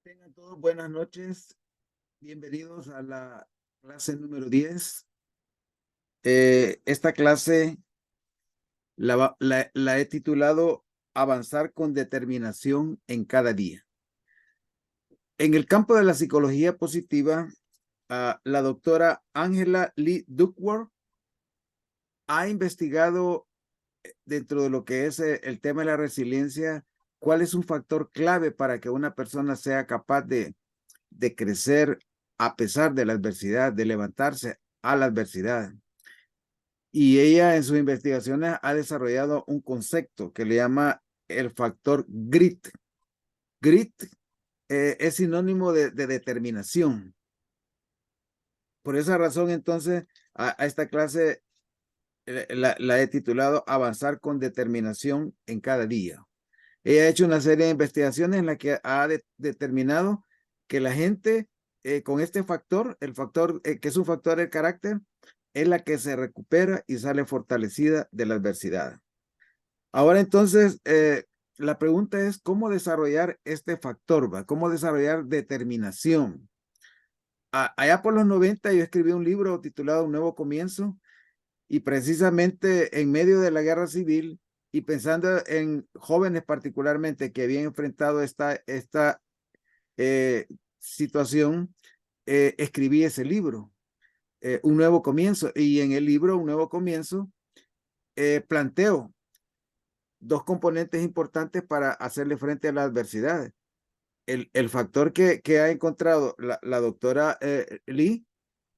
Tengan todos buenas noches. Bienvenidos a la clase número 10. Esta clase la he titulado Avanzar con determinación en cada día. En el campo de la psicología positiva, la doctora Angela Lee Duckworth ha investigado dentro de lo que es el tema de la resiliencia, cuál es un factor clave para que una persona sea capaz de crecer a pesar de la adversidad, de levantarse a la adversidad. Y ella en sus investigaciones ha desarrollado un concepto que le llama el factor grit. Grit es sinónimo de determinación. Por esa razón, entonces, a esta clase la he titulado Avanzar con determinación en cada día. Ella ha hecho una serie de investigaciones en la que ha determinado que la gente con este factor, el factor que es un factor del carácter, es la que se recupera y sale fortalecida de la adversidad. Ahora entonces, la pregunta es cómo desarrollar este factor, ¿va? ¿Cómo desarrollar determinación? Allá por los 90 yo escribí un libro titulado Un Nuevo Comienzo, y precisamente en medio de la guerra civil y pensando en jóvenes particularmente que habían enfrentado esta situación, escribí ese libro, Un Nuevo Comienzo. Y en el libro Un Nuevo Comienzo planteo dos componentes importantes para hacerle frente a la adversidad. El factor que ha encontrado la doctora Lee,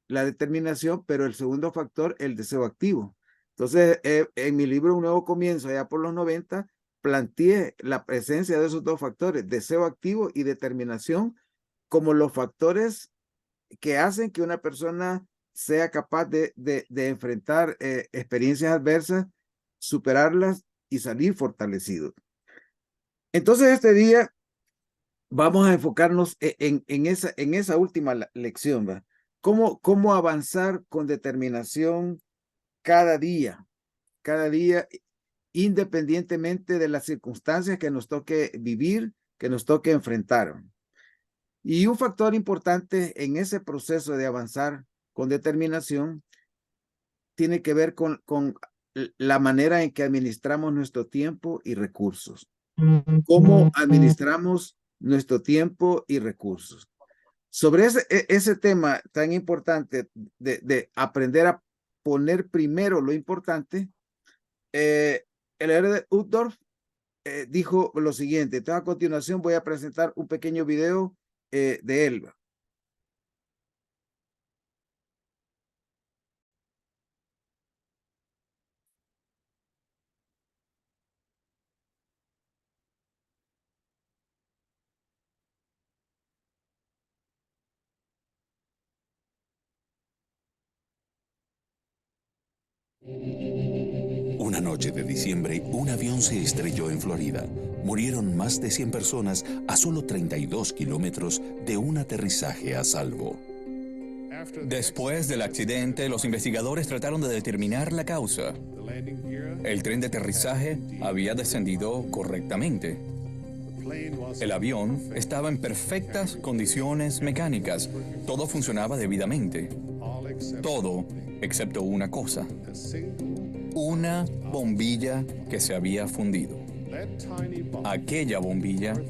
la determinación, pero el segundo factor, el deseo activo. Entonces, en mi libro Un Nuevo Comienzo, allá por los 90, planteé la presencia de esos dos factores, deseo activo y determinación, como los factores que hacen que una persona sea capaz de enfrentar experiencias adversas, superarlas y salir fortalecido. Entonces, este día vamos a enfocarnos en esa última lección, ¿va? ¿Cómo avanzar con determinación cada día, independientemente de las circunstancias que nos toque vivir, que nos toque enfrentar? Y un factor importante en ese proceso de avanzar con determinación tiene que ver con la manera en que administramos nuestro tiempo y recursos. ¿Cómo administramos nuestro tiempo y recursos? Sobre ese tema tan importante de aprender a poner primero lo importante, el héroe de Uchtdorf dijo lo siguiente. Entonces, a continuación voy a presentar un pequeño video de él. Una noche de diciembre, un avión se estrelló en Florida. Murieron más de 100 personas a solo 32 kilómetros de un aterrizaje a salvo. Después del accidente, los investigadores trataron de determinar la causa. El tren de aterrizaje había descendido correctamente. El avión estaba en perfectas condiciones mecánicas. Todo funcionaba debidamente. Todo excepto una cosa. Una bombilla que se había fundido. Aquella bombilla,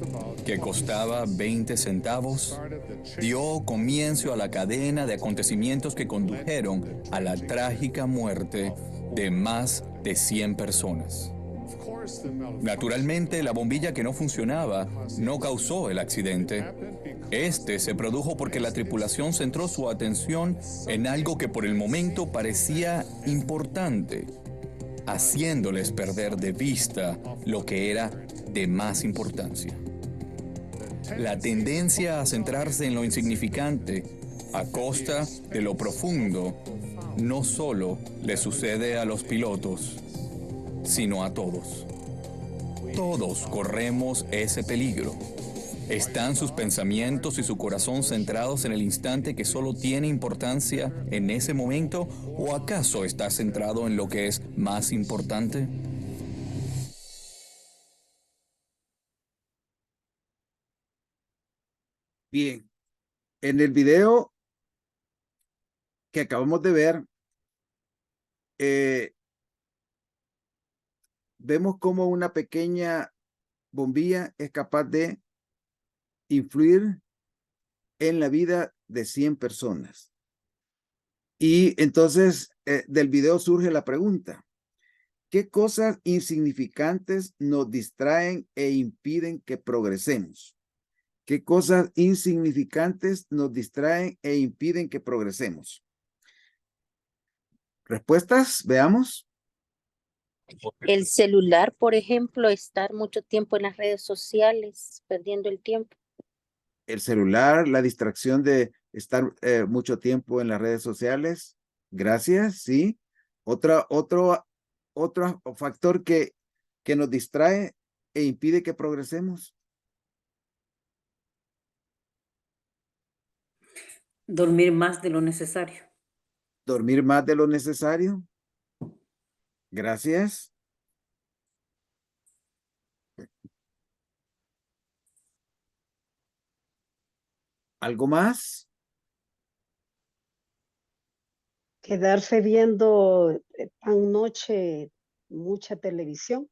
que costaba 20 centavos, dio comienzo a la cadena de acontecimientos que condujeron a la trágica muerte de más de 100 personas. Naturalmente, la bombilla que no funcionaba no causó el accidente. Este se produjo porque la tripulación centró su atención en algo que por el momento parecía importante, haciéndoles perder de vista lo que era de más importancia. La tendencia a centrarse en lo insignificante a costa de lo profundo no solo le sucede a los pilotos, sino a todos. Todos corremos ese peligro. ¿Están sus pensamientos y su corazón centrados en el instante que solo tiene importancia en ese momento? ¿O acaso está centrado en lo que es más importante? Bien, en el video que acabamos de ver, vemos cómo una pequeña bombilla es capaz de influir en la vida de 100 personas. Y entonces del video surge la pregunta: ¿qué cosas insignificantes nos distraen e impiden que progresemos? ¿Qué cosas insignificantes nos distraen e impiden que progresemos? Respuestas, veamos. El celular, por ejemplo, estar mucho tiempo en las redes sociales, perdiendo el tiempo. El celular, la distracción de estar mucho tiempo en las redes sociales. Gracias, sí. Otro factor que nos distrae e impide que progresemos. Dormir más de lo necesario. Dormir más de lo necesario. Gracias. ¿Algo más? Quedarse viendo tan noche mucha televisión.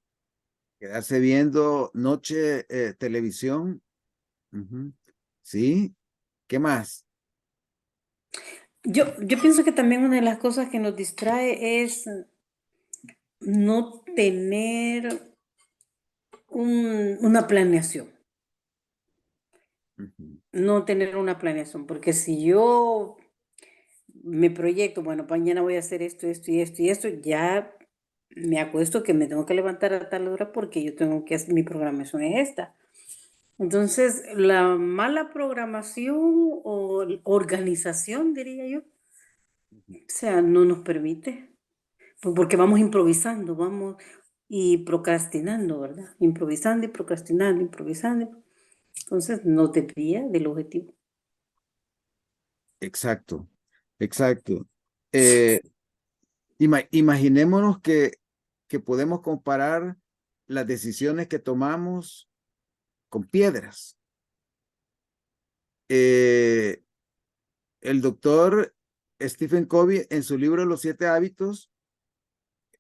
Quedarse viendo noche televisión. Ujú. Sí. ¿Qué más? Yo pienso que también una de las cosas que nos distrae es no tener una planeación. Ujú. No tener una planeación, porque si yo me proyecto, bueno, mañana voy a hacer esto, esto y esto y esto, ya me acuesto que me tengo que levantar a tal hora porque yo tengo que hacer, mi programación es esta. Entonces, la mala programación o organización, diría yo, o sea, no nos permite, porque vamos improvisando, vamos y procrastinando, ¿verdad? Improvisando y procrastinando, improvisando. Entonces, nos desvía del objetivo. Exacto, exacto. Eh, imaginémonos que podemos comparar las decisiones que tomamos con piedras. El doctor Stephen Covey, en su libro Los 7 hábitos,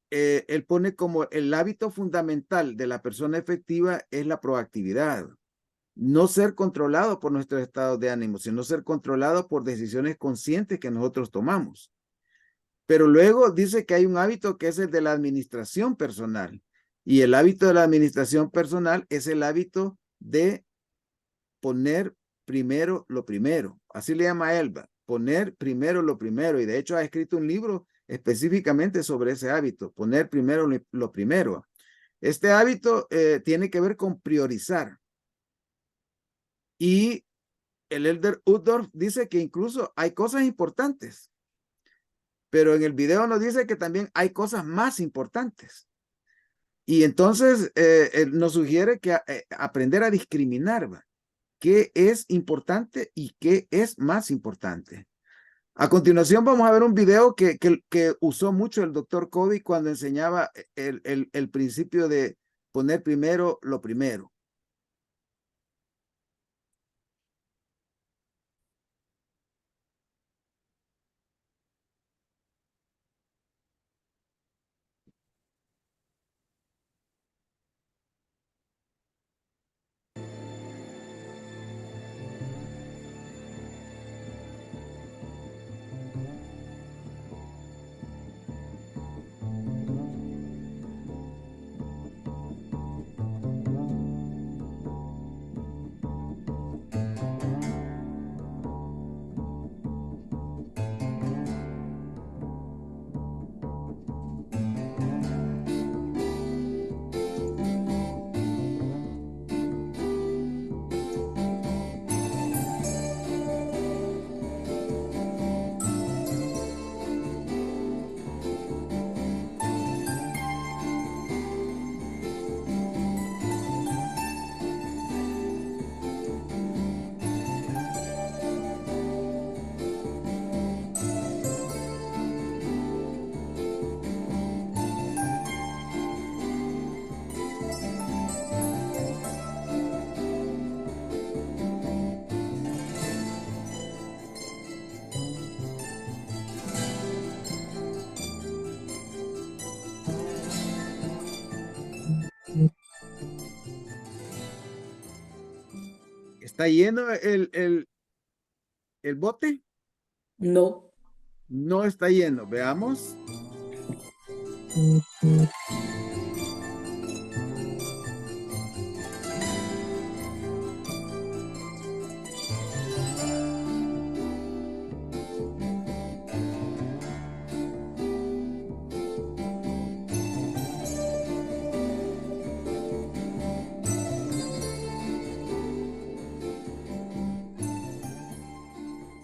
él pone como el hábito fundamental de la persona efectiva es la proactividad. No ser controlado por nuestros estados de ánimo, sino ser controlado por decisiones conscientes que nosotros tomamos. Pero luego dice que hay un hábito que es el de la administración personal. Y el hábito de la administración personal es el hábito de poner primero lo primero. Así le llama Elba, poner primero lo primero. Y de hecho ha escrito un libro específicamente sobre ese hábito, poner primero lo primero. Este hábito tiene que ver con priorizar. Y el Elder Uchtdorf dice que incluso hay cosas importantes, pero en el video nos dice que también hay cosas más importantes. Y entonces nos sugiere que aprender a discriminar, ¿va? Qué es importante y qué es más importante. A continuación vamos a ver un video que usó mucho el doctor Covey cuando enseñaba el principio de poner primero lo primero. ¿Está lleno el bote? No. No está lleno. Veamos.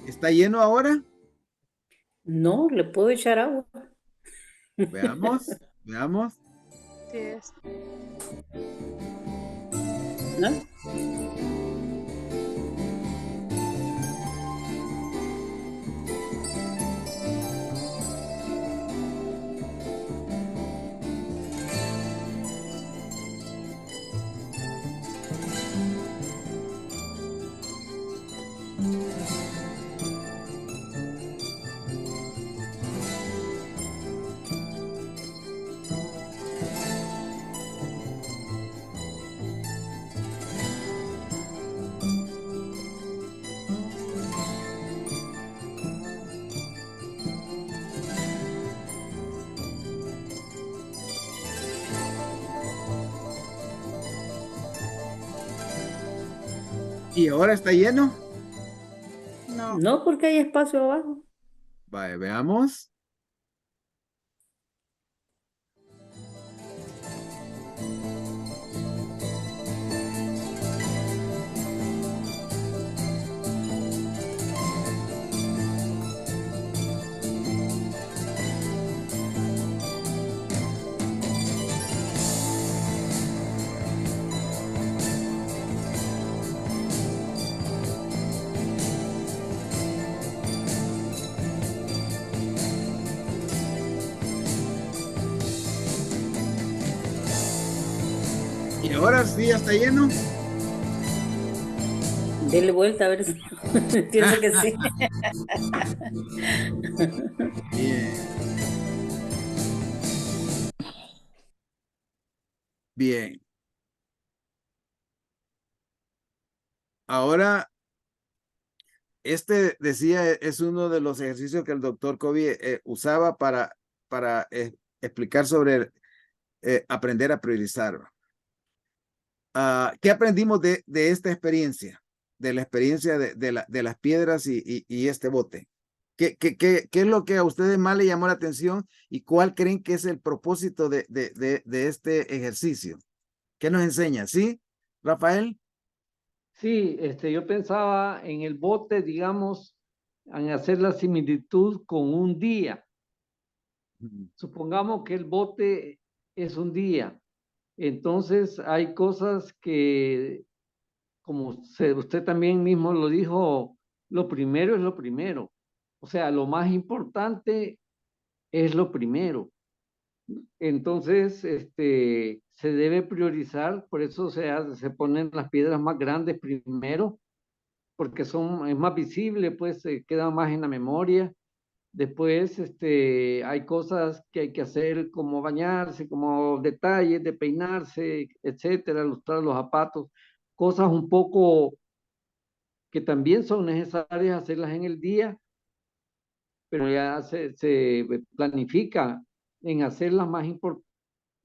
¿Está lleno ahora? No, le puedo echar agua. Veamos, veamos. Sí es. ¿No? ¿Y ahora está lleno? No. No, porque hay espacio abajo. Vale, veamos. ¿Y ahora sí ya está lleno? Dele vuelta a ver si pienso que sí. Bien. Bien. Ahora, este decía, es uno de los ejercicios que el doctor Covey usaba para explicar sobre aprender a priorizar. ¿Qué aprendimos de esta experiencia? De la experiencia de las piedras y este bote. ¿Qué es lo que a ustedes más les llamó la atención y cuál creen que es el propósito de este ejercicio? ¿Qué nos enseña? ¿Sí, Rafael? Sí, yo pensaba en el bote, digamos, en hacer la similitud con un día. Supongamos que el bote es un día. Entonces hay cosas que, como usted también mismo lo dijo, lo primero es lo primero. O sea, lo más importante es lo primero. Entonces, se debe priorizar, por eso se ponen las piedras más grandes primero, porque es más visible, pues se queda más en la memoria. Después, hay cosas que hay que hacer, como bañarse, como detalles de peinarse, etcétera, lustrar los zapatos, cosas un poco que también son necesarias hacerlas en el día, pero ya se planifica en hacerlas más importantes,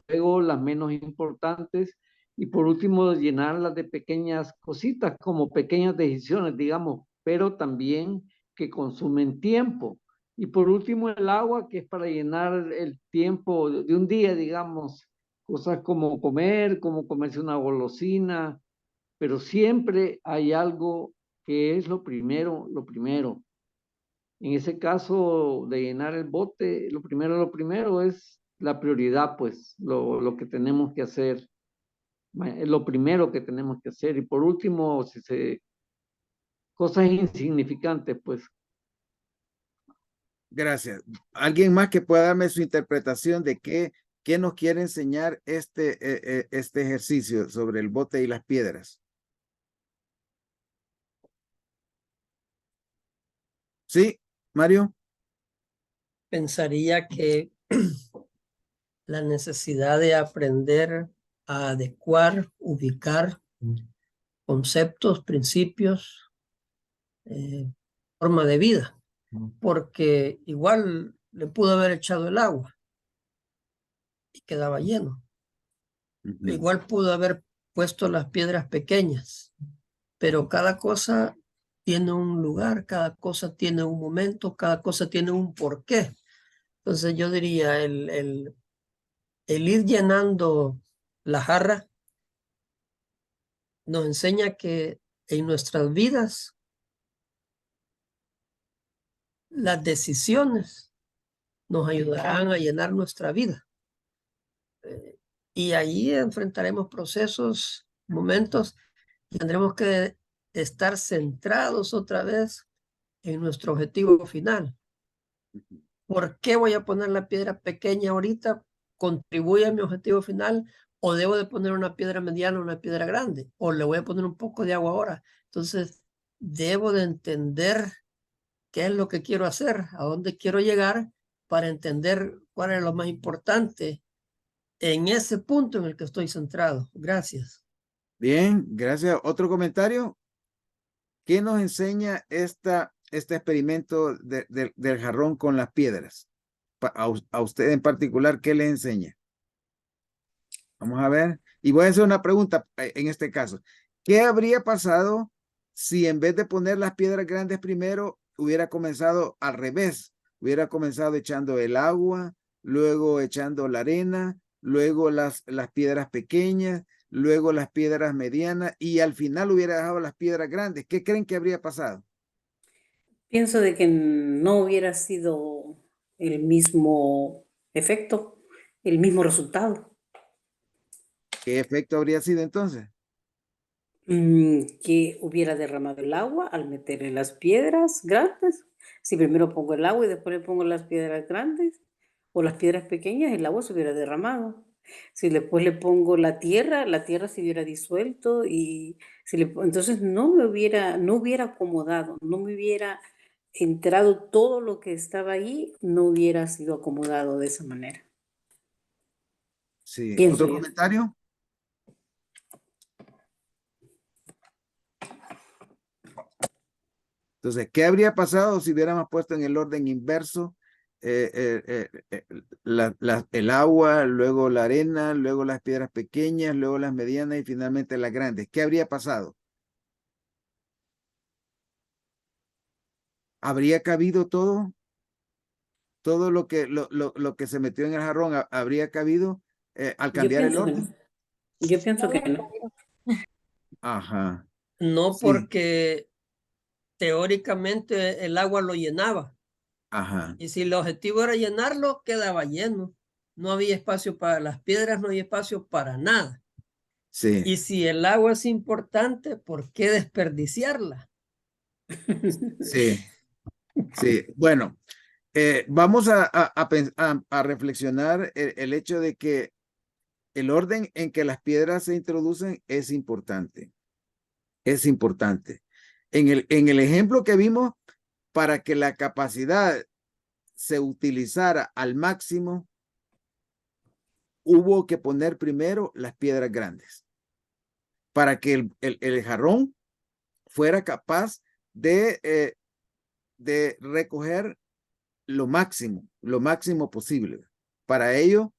luego las menos importantes, y por último llenarlas de pequeñas cositas, como pequeñas decisiones, digamos, pero también que consumen tiempo. Y por último el agua, que es para llenar el tiempo de un día, digamos, cosas como comerse una golosina, pero siempre hay algo que es lo primero, lo primero. En ese caso de llenar el bote, lo primero es la prioridad, pues, lo que tenemos que hacer, lo primero que tenemos que hacer. Y por último, cosas insignificantes, pues. Gracias. ¿Alguien más que pueda darme su interpretación de qué nos quiere enseñar este ejercicio sobre el bote y las piedras? Sí, Mario. Pensaría que la necesidad de aprender a adecuar, ubicar conceptos, principios, forma de vida, porque igual le pudo haber echado el agua y quedaba lleno. Ujú. Igual pudo haber puesto las piedras pequeñas, pero cada cosa tiene un lugar, cada cosa tiene un momento, cada cosa tiene un porqué. Entonces yo diría, el ir llenando la jarra nos enseña que en nuestras vidas las decisiones nos ayudarán a llenar nuestra vida. Y allí enfrentaremos procesos, momentos, y tendremos que estar centrados otra vez en nuestro objetivo final. ¿Por qué voy a poner la piedra pequeña ahorita? ¿Contribuye a mi objetivo final? ¿O debo de poner una piedra mediana o una piedra grande? ¿O le voy a poner un poco de agua ahora? Entonces, debo de entender qué es lo que quiero hacer, a dónde quiero llegar, para entender cuál es lo más importante en ese punto en el que estoy centrado. Gracias. Bien, gracias. ¿Otro comentario? ¿Qué nos enseña este experimento del jarrón con las piedras? A usted en particular, ¿qué le enseña? Vamos a ver. Y voy a hacer una pregunta en este caso. ¿Qué habría pasado si en vez de poner las piedras grandes primero, hubiera comenzado al revés? Hubiera comenzado echando el agua, luego echando la arena, luego las piedras pequeñas, luego las piedras medianas y al final hubiera dejado las piedras grandes. ¿Qué creen que habría pasado? Pienso de que no hubiera sido el mismo efecto, el mismo resultado. ¿Qué efecto habría sido entonces? Que hubiera derramado el agua al meterle las piedras grandes. Si primero pongo el agua y después le pongo las piedras grandes o las piedras pequeñas, el agua se hubiera derramado. Si después le pongo la tierra se hubiera disuelto y entonces no hubiera acomodado, no me hubiera entrado todo lo que estaba ahí, no hubiera sido acomodado de esa manera. Sí. Pienso ¿Otro yo. comentario? Entonces, ¿qué habría pasado si hubiéramos puesto en el orden inverso el agua, luego la arena, luego las piedras pequeñas, luego las medianas y finalmente las grandes? ¿Qué habría pasado? ¿Habría cabido todo? ¿Todo lo que se metió en el jarrón habría cabido al Yo cambiar el pienso que no. orden? Yo pienso que no. Ajá. No Sí. porque teóricamente el agua lo llenaba. Ajá. Y si el objetivo era llenarlo, quedaba lleno. No había espacio para las piedras, no había espacio para nada. Sí. Y si el agua es importante, ¿por qué desperdiciarla? Sí. Sí. Bueno, vamos a reflexionar el hecho de que el orden en que las piedras se introducen es importante. Es importante. En el ejemplo que vimos, para que la capacidad se utilizara al máximo, hubo que poner primero las piedras grandes para que el jarrón fuera capaz de recoger lo máximo posible. Para ello,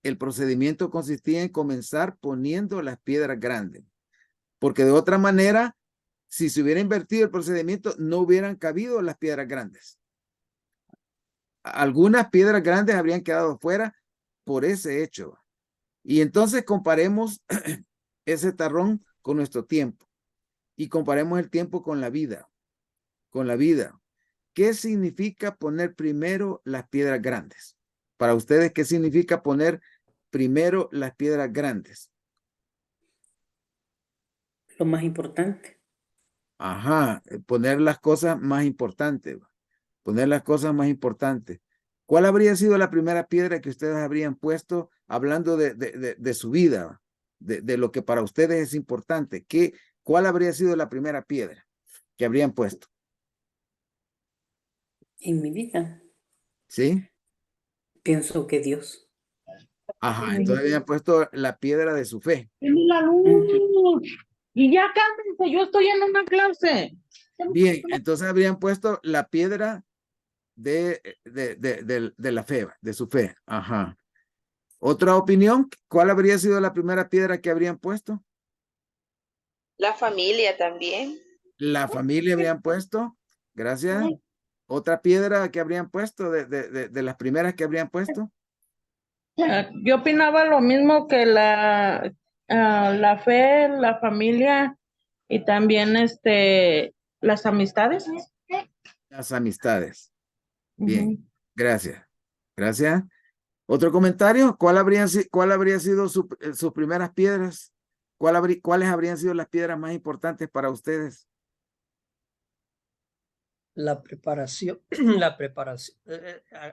el procedimiento consistía en comenzar poniendo las piedras grandes, porque de otra manera, si se hubiera invertido el procedimiento, no hubieran cabido las piedras grandes. Algunas piedras grandes habrían quedado fuera por ese hecho. Y entonces comparemos ese jarrón con nuestro tiempo y comparemos el tiempo con la vida. Con la vida. ¿Qué significa poner primero las piedras grandes? Para ustedes, ¿qué significa poner primero las piedras grandes? Lo más importante. Ajá, poner las cosas más importantes. Poner las cosas más importantes. ¿Cuál habría sido la primera piedra que ustedes habrían puesto hablando de su vida? De lo que para ustedes es importante. ¿Cuál habría sido la primera piedra que habrían puesto? En mi vida, ¿Sí? pienso que Dios. Ajá, entonces habían puesto la piedra de su fe. Ujú. Y ya cálmense, yo estoy en una clase. Bien, entonces habrían puesto la piedra de la fe, de su fe. Ajá. ¿Otra opinión? ¿Cuál habría sido la primera piedra que habrían puesto? La familia también. La familia habrían puesto. Gracias. ¿Otra piedra que habrían puesto de las primeras que habrían puesto? Yo opinaba lo mismo que la fe, la familia y también las amistades. Las amistades. Bien, Ujú. gracias. Gracias. ¿Otro comentario? ¿Cuál habría sido sus primeras piedras? ¿Cuáles habrían sido las piedras más importantes para ustedes? La preparación, la preparación.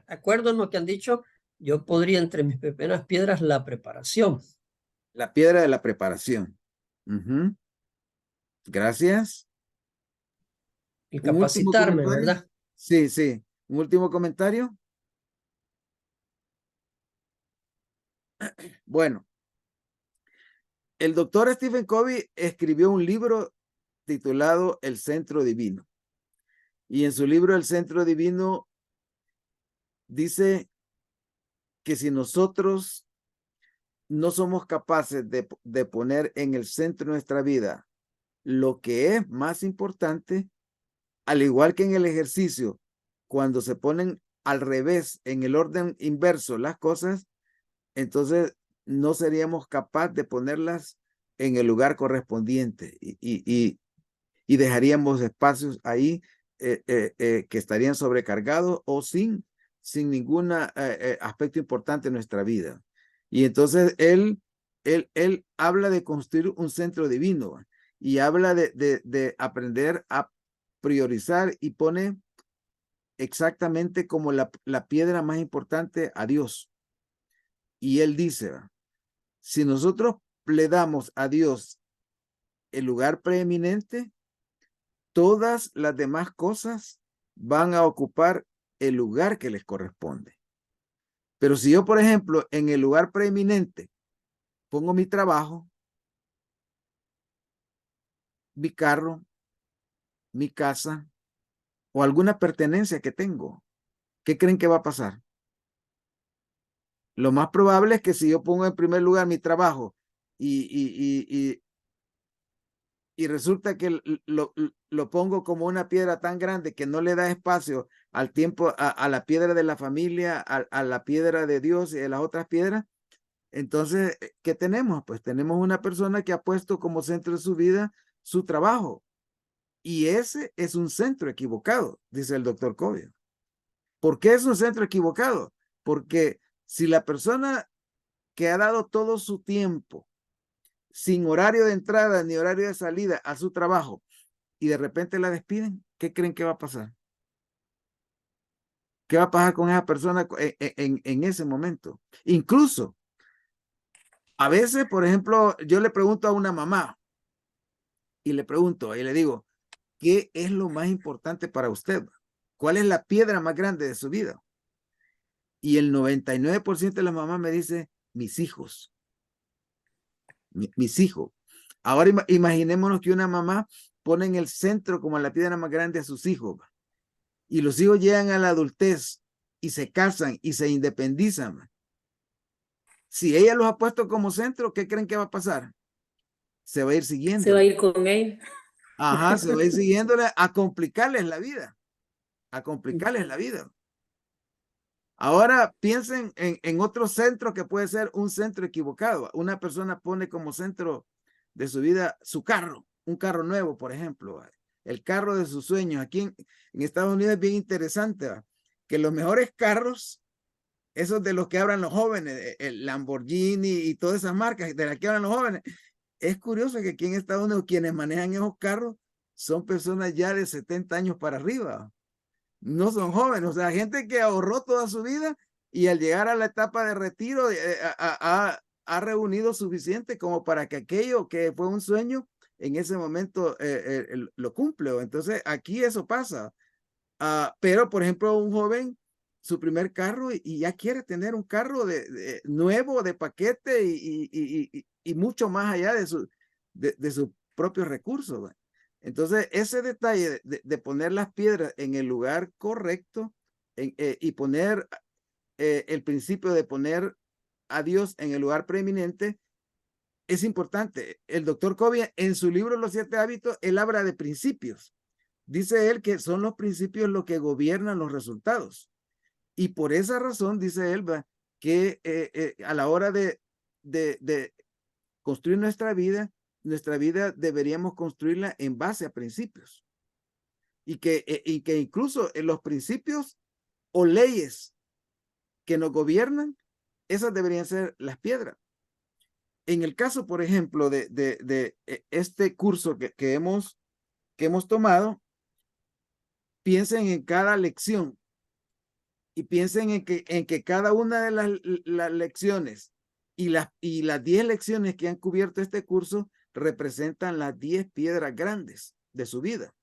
Acuerdo en lo que han dicho, yo podría entre mis primeras piedras la preparación. La piedra de la preparación. Ujú. Gracias. El ¿Un último capacitarme, comentario? ¿verdad? Sí, sí. ¿Un último comentario? Bueno, el doctor Stephen Covey escribió un libro titulado El Centro Divino. Y en su libro El Centro Divino dice que si nosotros no somos capaces de poner en el centro de nuestra vida lo que es más importante, al igual que en el ejercicio, cuando se ponen al revés, en el orden inverso las cosas, entonces no seríamos capaces de ponerlas en el lugar correspondiente y dejaríamos espacios ahí que estarían sobrecargados o sin ningún aspecto importante en nuestra vida. Y entonces él habla de construir un centro divino y habla de aprender a priorizar y pone exactamente como la piedra más importante a Dios. Y él dice, si nosotros le damos a Dios el lugar preeminente, todas las demás cosas van a ocupar el lugar que les corresponde. Pero si yo, por ejemplo, en el lugar preeminente pongo mi trabajo, mi carro, mi casa o alguna pertenencia que tengo, ¿qué creen que va a pasar? Lo más probable es que si yo pongo en primer lugar mi trabajo y resulta que lo pongo como una piedra tan grande que no le da espacio al tiempo, a la piedra de la familia, a la piedra de Dios y de las otras piedras, entonces, ¿qué tenemos? Pues tenemos una persona que ha puesto como centro de su vida su trabajo. Y ese es un centro equivocado, dice el doctor Covey. ¿Por qué es un centro equivocado? Porque si la persona que ha dado todo su tiempo sin horario de entrada ni horario de salida a su trabajo y de repente la despiden, ¿qué creen que va a pasar? ¿Qué va a pasar con esa persona en ese momento? Incluso, a veces, por ejemplo, yo le pregunto a una mamá y le digo, ¿qué es lo más importante para usted? ¿Cuál es la piedra más grande de su vida? Y el 99% de las mamás me dice, mis hijos. Mis hijos. Ahora imaginémonos que una mamá pone en el centro como la piedra más grande a sus hijos. Y los hijos llegan a la adultez y se casan y se independizan. Si ella los ha puesto como centro, ¿qué creen que va a pasar? Se va a ir siguiendo. Se va a ir con él. Ajá, se va a ir siguiéndole a complicarles la vida. A complicarles la vida. Ahora piensen en otro centro que puede ser un centro equivocado. Una persona pone como centro de su vida su carro, un carro nuevo, por ejemplo, el carro de sus sueños. Aquí en Estados Unidos es bien interesante, que los mejores carros, esos de los que hablan los jóvenes, el Lamborghini y todas esas marcas de las que hablan los jóvenes, es curioso que aquí en Estados Unidos quienes manejan esos carros son personas ya de 70 años para arriba. No son jóvenes, o sea, gente que ahorró toda su vida y al llegar a la etapa de retiro ha reunido suficiente como para que aquello que fue un sueño en ese momento lo cumple. Entonces aquí eso pasa. Pero por ejemplo un joven, su primer carro y ya quiere tener un carro nuevo, de paquete y mucho más allá de su propios recursos. ¿va? Entonces, ese detalle de poner las piedras en el lugar correcto y poner el principio de poner a Dios en el lugar preeminente es importante. El doctor Covey, en su libro Los 7 hábitos, él habla de principios. Dice él que son los principios los que gobiernan los resultados. Y por esa razón, dice él, que a la hora de construir nuestra vida deberíamos construirla en base a principios. Y que incluso en los principios o leyes que nos gobiernan, esas deberían ser las piedras. En el caso, por ejemplo, de este curso que hemos tomado, piensen en cada lección y piensen en que cada una de las lecciones y las 10 lecciones que han cubierto este curso representan las 10 piedras grandes de su vida.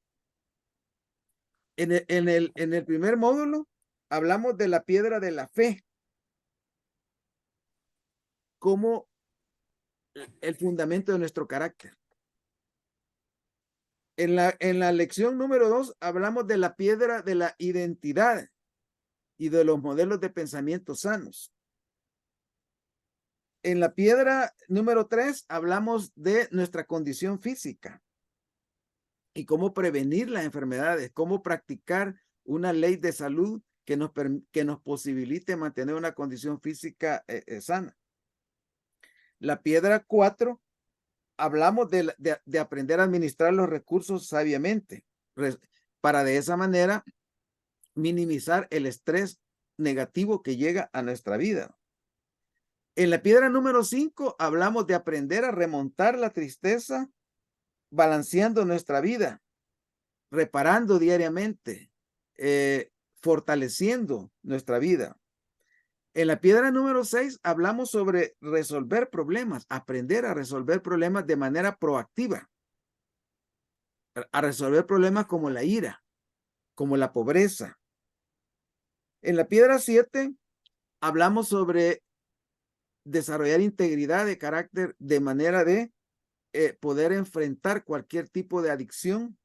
En el primer módulo hablamos de la piedra de la fe como el fundamento de nuestro carácter. En la lección número 2 hablamos de la piedra de la identidad y de los modelos de pensamiento sanos. En la piedra número 3 hablamos de nuestra condición física y cómo prevenir las enfermedades, cómo practicar una ley de salud que nos posibilite mantener una condición física sana. La piedra 4, hablamos de aprender a administrar los recursos sabiamente, para de esa manera minimizar el estrés negativo que llega a nuestra vida. En la piedra número 5, hablamos de aprender a remontar la tristeza, balanceando nuestra vida, reparando diariamente, fortaleciendo nuestra vida. En la piedra número 6 hablamos sobre resolver problemas, aprender a resolver problemas de manera proactiva, a resolver problemas como la ira, como la pobreza. En la piedra 7 hablamos sobre desarrollar integridad de carácter de manera de poder enfrentar cualquier tipo de adicción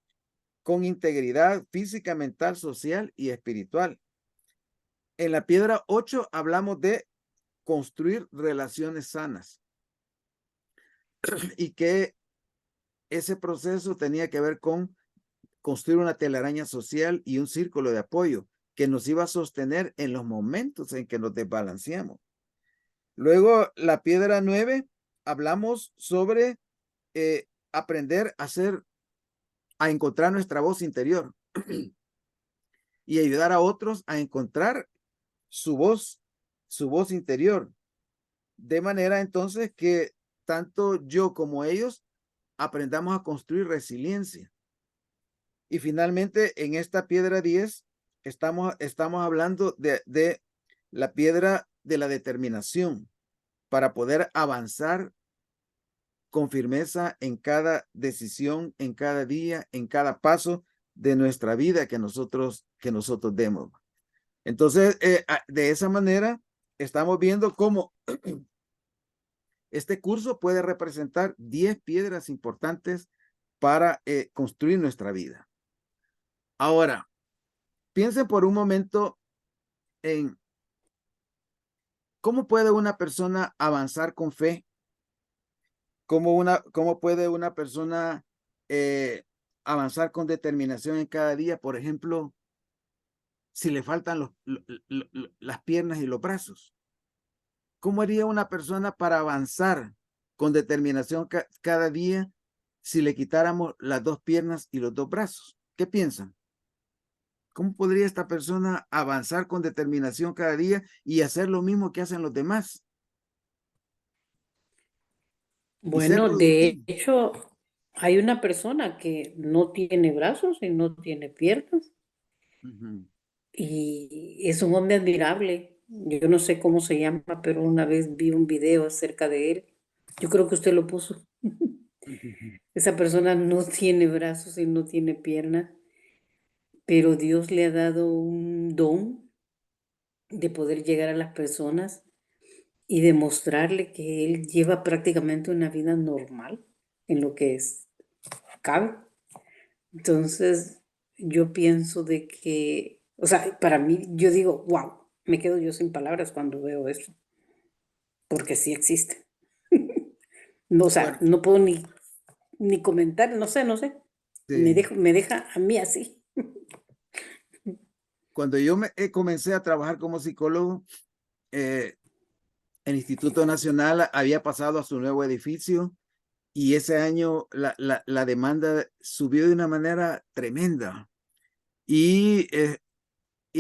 con integridad física, mental, social y espiritual. En la piedra 8 hablamos de construir relaciones sanas y que ese proceso tenía que ver con construir una telaraña social y un círculo de apoyo que nos iba a sostener en los momentos en que nos desbalanceamos. Luego, la piedra 9, hablamos sobre aprender a encontrar nuestra voz interior y ayudar a otros a encontrar su voz interior. De manera entonces que tanto yo como ellos aprendamos a construir resiliencia. Y finalmente, en esta piedra 10, estamos hablando de la piedra de la determinación para poder avanzar con firmeza en cada decisión, en cada día, en cada paso de nuestra vida que nosotros demos. Entonces, de esa manera, estamos viendo cómo este curso puede representar 10 piedras importantes para construir nuestra vida. Ahora, piensen por un momento en cómo puede una persona avanzar con fe. ¿Cómo puede una persona avanzar con determinación en cada día? Por ejemplo, si le faltan las piernas y los brazos. ¿Cómo haría una persona para avanzar con determinación cada día si le quitáramos las 2 piernas y los 2 brazos? ¿Qué piensan? ¿Cómo podría esta persona avanzar con determinación cada día y hacer lo mismo que hacen los demás? Bueno, de hecho, hay una persona que no tiene brazos y no tiene piernas. Y es un hombre admirable. Yo no sé cómo se llama, pero una vez vi un video acerca de él. Yo creo que usted lo puso. Esa persona no tiene brazos y no tiene piernas, pero Dios le ha dado un don de poder llegar a las personas y demostrarle que él lleva prácticamente una vida normal en lo que es cabe. Entonces, yo pienso de que, o sea, para mí, yo digo, wow, me quedo yo sin palabras cuando veo eso, porque sí existe. No, o sea, Bueno, no puedo ni comentar, no sé, sí. me deja a mí así. Cuando yo comencé a trabajar como psicólogo, el Instituto Nacional había pasado a su nuevo edificio y ese año la demanda subió de una manera tremenda y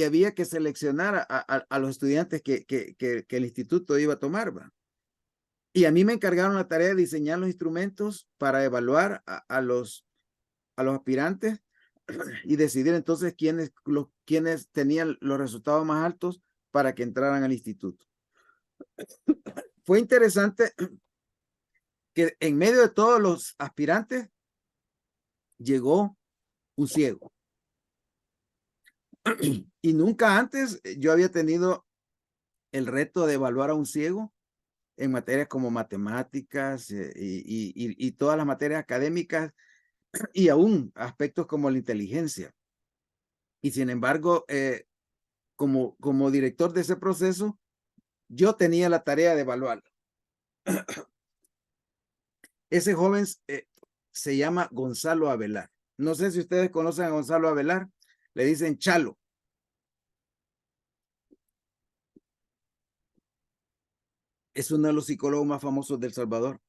había que seleccionar a los estudiantes que el instituto iba a tomar, ¿va? Y a mí me encargaron la tarea de diseñar los instrumentos para evaluar a los aspirantes y decidir entonces quiénes tenían los resultados más altos para que entraran al instituto. Fue interesante que en medio de todos los aspirantes llegó un ciego. Y nunca antes yo había tenido el reto de evaluar a un ciego en materias como matemáticas y todas las materias académicas y aún aspectos como la inteligencia. Y sin embargo, como director de ese proceso, yo tenía la tarea de evaluarlo. Ese joven se llama Gonzalo Avelar. No sé si ustedes conocen a Gonzalo Avelar. Le dicen Chalo. Es uno de los psicólogos más famosos de El Salvador.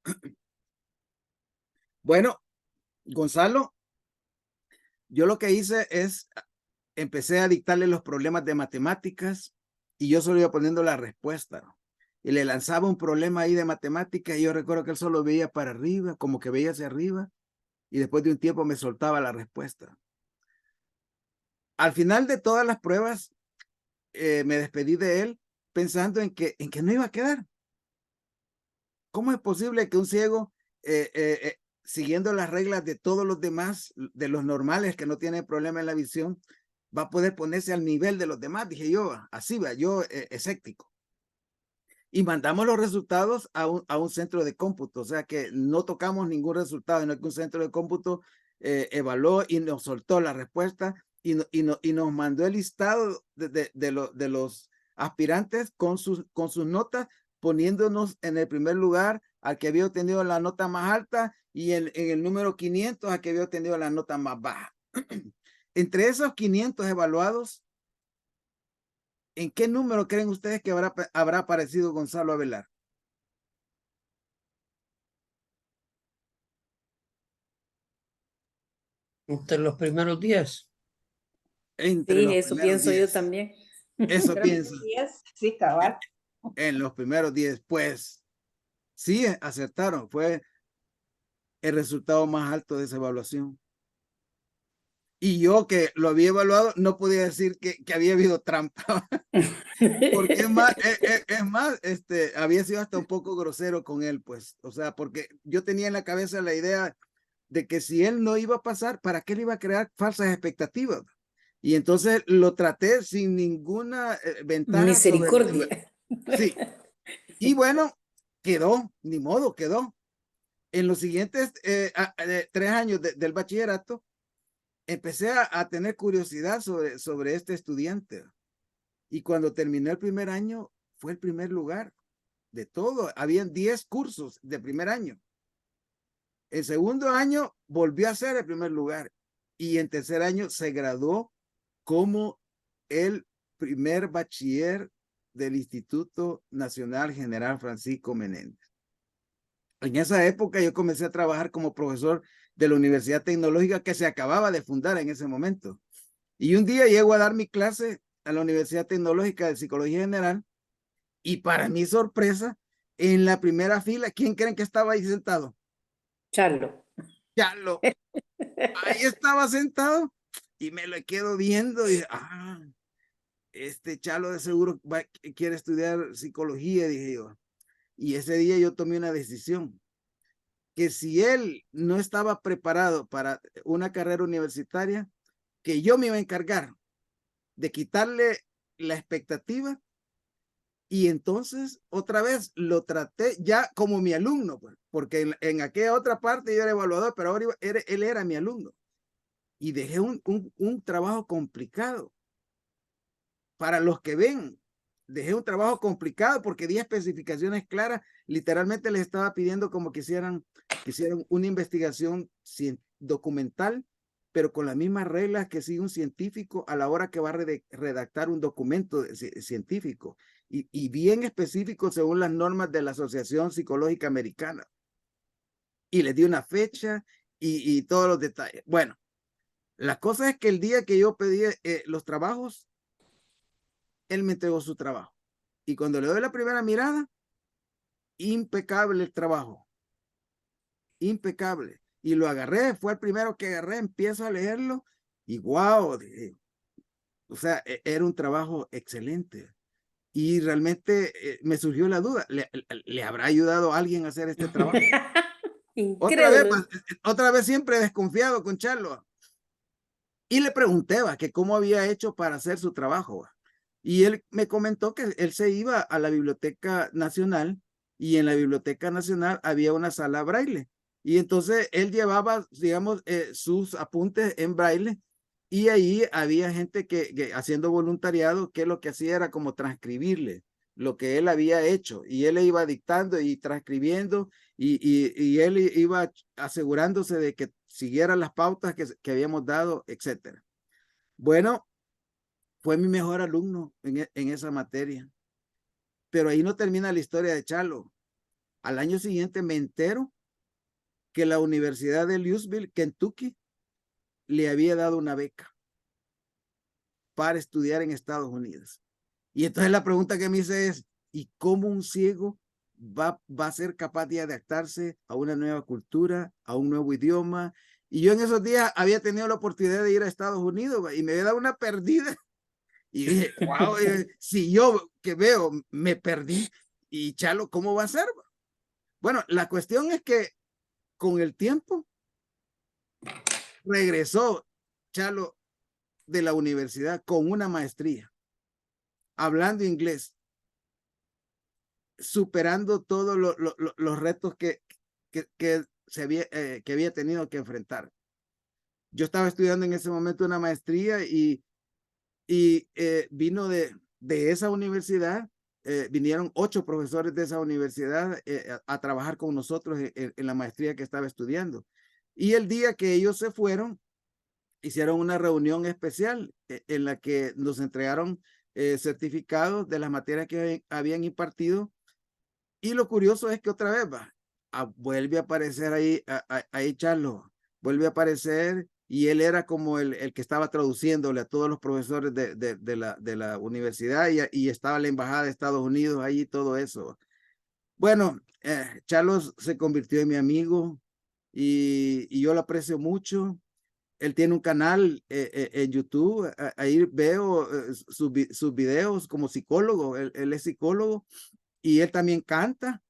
Bueno, Gonzalo, yo lo que hice es, empecé a dictarle los problemas de matemáticas y yo solo iba poniendo la respuesta. Y le lanzaba un problema ahí de matemáticas y yo recuerdo que él solo veía para arriba, como que veía hacia arriba y después de un tiempo me soltaba la respuesta. Al final de todas las pruebas, me despedí de él pensando en que no iba a quedar. ¿Cómo es posible que un ciego, siguiendo las reglas de todos los demás, de los normales que no tienen problema en la visión, va a poder ponerse al nivel de los demás? Dije yo, así va, yo escéptico. Y mandamos los resultados a un centro de cómputo, o sea que no tocamos ningún resultado, sino que un centro de cómputo evaluó y nos soltó la respuesta y nos mandó el listado de los aspirantes con sus notas, poniéndonos en el primer lugar al que había obtenido la nota más alta y en el número 500 al que había obtenido la nota más baja. Entre esos 500 evaluados, ¿en qué número creen ustedes que habrá aparecido Gonzalo Avelar? Entre los primeros 10. Entre Sí, los eso primeros pienso yo 10. también. Eso pienso. Sí, cabal. En los primeros 10, pues sí, acertaron. Fue el resultado más alto de esa evaluación. Y yo que lo había evaluado, no podía decir que había habido trampa. Porque es más, había sido hasta un poco grosero con él, pues. O sea, porque yo tenía en la cabeza la idea de que si él no iba a pasar, ¿para qué le iba a crear falsas expectativas? Y entonces lo traté sin ninguna ventaja Misericordia. Sí. Y bueno, quedó, ni modo, quedó. En los siguientes 3 años del bachillerato, empecé a tener curiosidad sobre este estudiante. Y cuando terminé el primer año, fue el primer lugar de todo. Habían 10 cursos de primer año. El segundo año volvió a ser el primer lugar. Y en tercer año se graduó como el primer bachiller del Instituto Nacional General Francisco Menéndez. En esa época yo comencé a trabajar como profesor de la Universidad Tecnológica que se acababa de fundar en ese momento. Y un día llego a dar mi clase a la Universidad Tecnológica de Psicología General y para mi sorpresa, en la primera fila, ¿quién creen que estaba ahí sentado? Charlo. Charlo. Ahí estaba sentado y me lo quedo viendo y este Chalo de seguro quiere estudiar psicología, dije yo. Y ese día yo tomé una decisión, que si él no estaba preparado para una carrera universitaria, que yo me iba a encargar de quitarle la expectativa Y entonces, otra vez, lo traté ya como mi alumno, pues, porque en aquella otra parte yo era evaluador, pero ahora él era mi alumno. Y dejé un trabajo complicado. Para los que ven, dejé un trabajo complicado porque di especificaciones claras. Literalmente les estaba pidiendo como que hicieran una investigación documental, pero con las mismas reglas que sigue un científico a la hora que va a redactar un documento científico. Y bien específico según las normas de la Asociación Psicológica Americana. Y les di una fecha y todos los detalles. Bueno, la cosa es que el día que yo pedí los trabajos, él me entregó su trabajo. Y cuando le doy la primera mirada, impecable el trabajo. Impecable. Y lo agarré, fue el primero que agarré, empiezo a leerlo y wow, o sea, era un trabajo excelente. Y realmente me surgió la duda, ¿le habrá ayudado a alguien a hacer este trabajo? Increíble. Otra vez siempre desconfiado con Charlo. Y le pregunté, que cómo había hecho para hacer su trabajo. Y él me comentó que él se iba a la Biblioteca Nacional y en la Biblioteca Nacional había una sala braille. Y entonces él llevaba, digamos, sus apuntes en braille y ahí había gente que haciendo voluntariado, que lo que hacía era como transcribirle lo que él había hecho. Y él le iba dictando y transcribiendo y él iba asegurándose de que siguiera las pautas que habíamos dado, etcétera. Bueno, fue mi mejor alumno en esa materia. Pero ahí no termina la historia de Charlo. Al año siguiente me entero que la Universidad de Louisville, Kentucky, le había dado una beca para estudiar en Estados Unidos. Y entonces la pregunta que me hice es, ¿y cómo un ciego va a ser capaz de adaptarse a una nueva cultura, a un nuevo idioma? Y yo en esos días había tenido la oportunidad de ir a Estados Unidos y me había dado una perdida. Y dije, wow, si yo que veo me perdí, y Chalo, ¿cómo va a ser? Bueno, la cuestión es que con el tiempo regresó Chalo de la universidad con una maestría, hablando inglés, superando todos los retos que había tenido que enfrentar. Yo estaba estudiando en ese momento una maestría y vino de esa universidad, vinieron 8 profesores de esa universidad a trabajar con nosotros en la maestría que estaba estudiando. Y el día que ellos se fueron, hicieron una reunión especial en la que nos entregaron certificados de las materias que habían impartido. Y lo curioso es que otra vez vuelve a aparecer ahí Charlo, vuelve a aparecer. Y él era como el que estaba traduciéndole a todos los profesores de la universidad y estaba la embajada de Estados Unidos ahí, todo eso. Bueno, Charlos se convirtió en mi amigo y yo lo aprecio mucho. Él tiene un canal en YouTube, ahí veo sus videos como psicólogo, él es psicólogo y él también canta.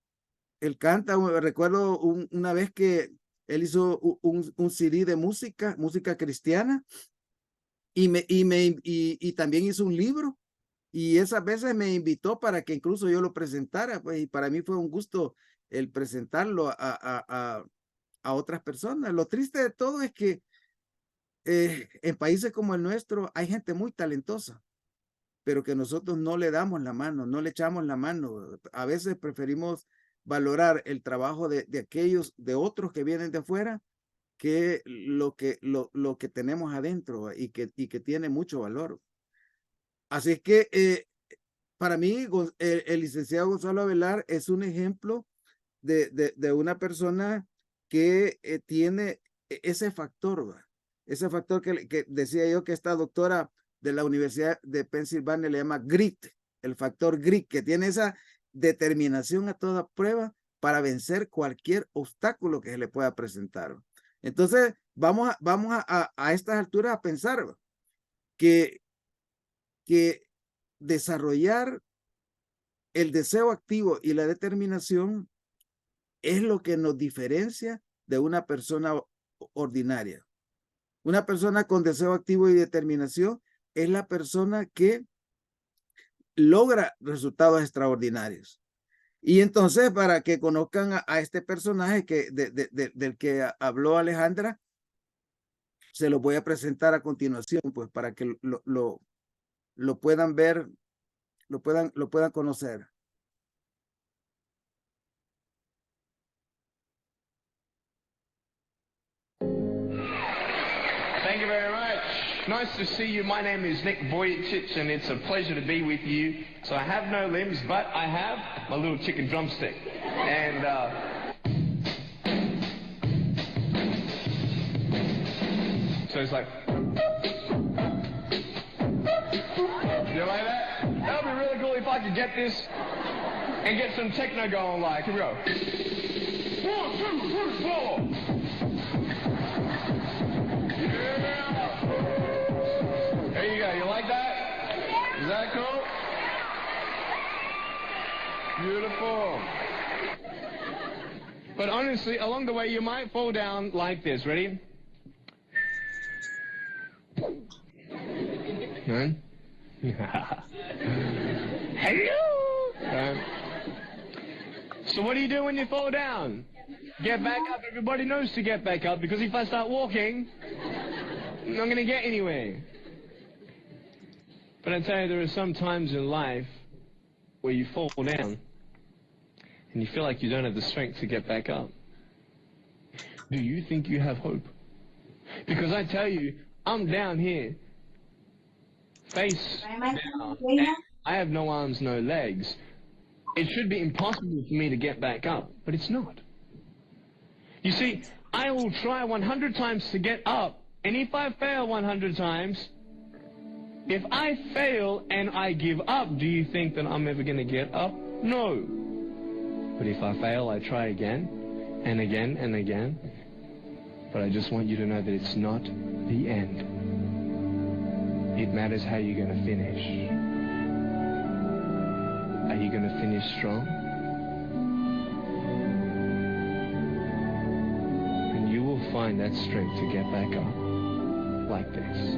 Él canta, recuerdo una vez que él hizo un CD de música cristiana y también hizo un libro y esas veces me invitó para que incluso yo lo presentara, pues, y para mí fue un gusto el presentarlo a otras personas. Lo triste de todo es que en países como el nuestro hay gente muy talentosa, pero que nosotros no le damos la mano, no le echamos la mano. A veces preferimos valorar el trabajo de aquellos, de otros que vienen de afuera, que lo que tenemos adentro y que tiene mucho valor. Así es que para mí el licenciado Gonzalo Avelar es un ejemplo de una persona que tiene ese factor, ese factor que decía yo que esta doctora de la Universidad de Pensilvania le llama grit, el factor grit, que tiene esa determinación a toda prueba para vencer cualquier obstáculo que se le pueda presentar. Entonces, vamos a estas alturas a pensar que desarrollar el deseo activo y la determinación es lo que nos diferencia de una persona ordinaria. Una persona con deseo activo y determinación es la persona que logra resultados extraordinarios. Y entonces, para que conozcan a este personaje del que habló Alejandra, se lo voy a presentar a continuación, pues para que lo puedan ver, lo puedan conocer. Thank you very much. Nice to see you. My name is Nick Vujicic, and it's a pleasure to be with you. So I have no limbs, but I have my little chicken drumstick. And so it's like, you like that? That would be really cool if I could get this and get some techno going. Like, here we go. 1, 2, 3, 4. There you go. You like that? Is that cool? Beautiful. But honestly, along the way, you might fall down like this. Ready? No? Hello! So what do you do when you fall down? Get back up. Everybody knows to get back up, because if I start walking, I'm not going to get anywhere. But I tell you, there are some times in life where you fall down and you feel like you don't have the strength to get back up. Do you think you have hope? Because I tell you, I'm down here, face down, and I have no arms, no legs. It should be impossible for me to get back up, but it's not. You see, I will try 100 times to get up, and if I fail 100 times, if I fail and I give up, do you think that I'm ever going to get up? No. But if I fail, I try again, and again, and again. But I just want you to know that it's not the end. It matters how you're going to finish. Are you going to finish strong? And you will find that strength to get back up, like this.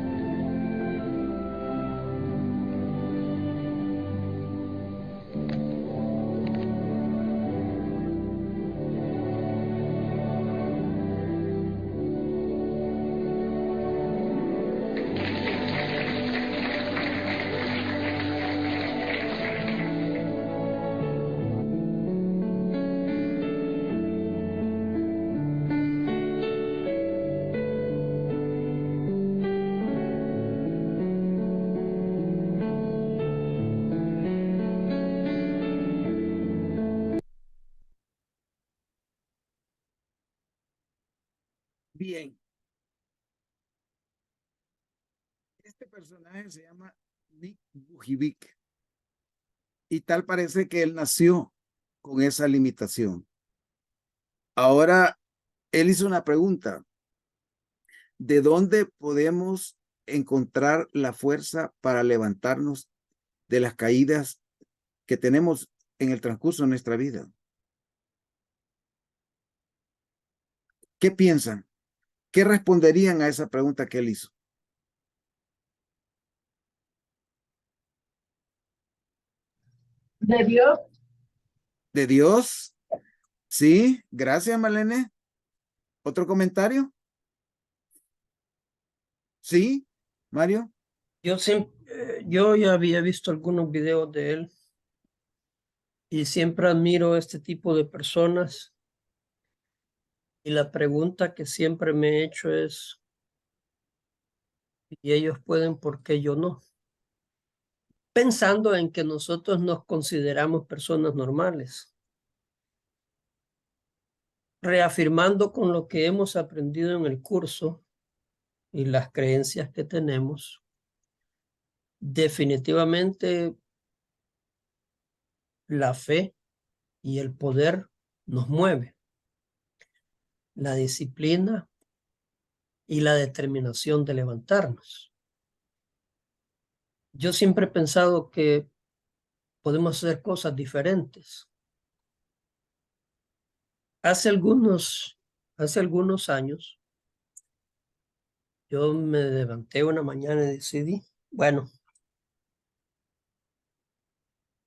Bien. Este personaje se llama Nick Vujicic y tal parece que él nació con esa limitación. Ahora, él hizo una pregunta. ¿De dónde podemos encontrar la fuerza para levantarnos de las caídas que tenemos en el transcurso de nuestra vida? ¿Qué piensan? ¿Qué responderían a esa pregunta que él hizo? ¿De Dios? ¿De Dios? Sí, gracias, Malene. ¿Otro comentario? Sí, Mario. Yo ya había visto algunos videos de él y siempre admiro este tipo de personas. Y la pregunta que siempre me he hecho es, ¿y ellos pueden, por qué yo no? Pensando en que nosotros nos consideramos personas normales. Reafirmando con lo que hemos aprendido en el curso y las creencias que tenemos, definitivamente la fe y el poder nos mueve. La disciplina y la determinación de levantarnos. Yo siempre he pensado que podemos hacer cosas diferentes. Hace algunos años, yo me levanté una mañana y decidí, bueno,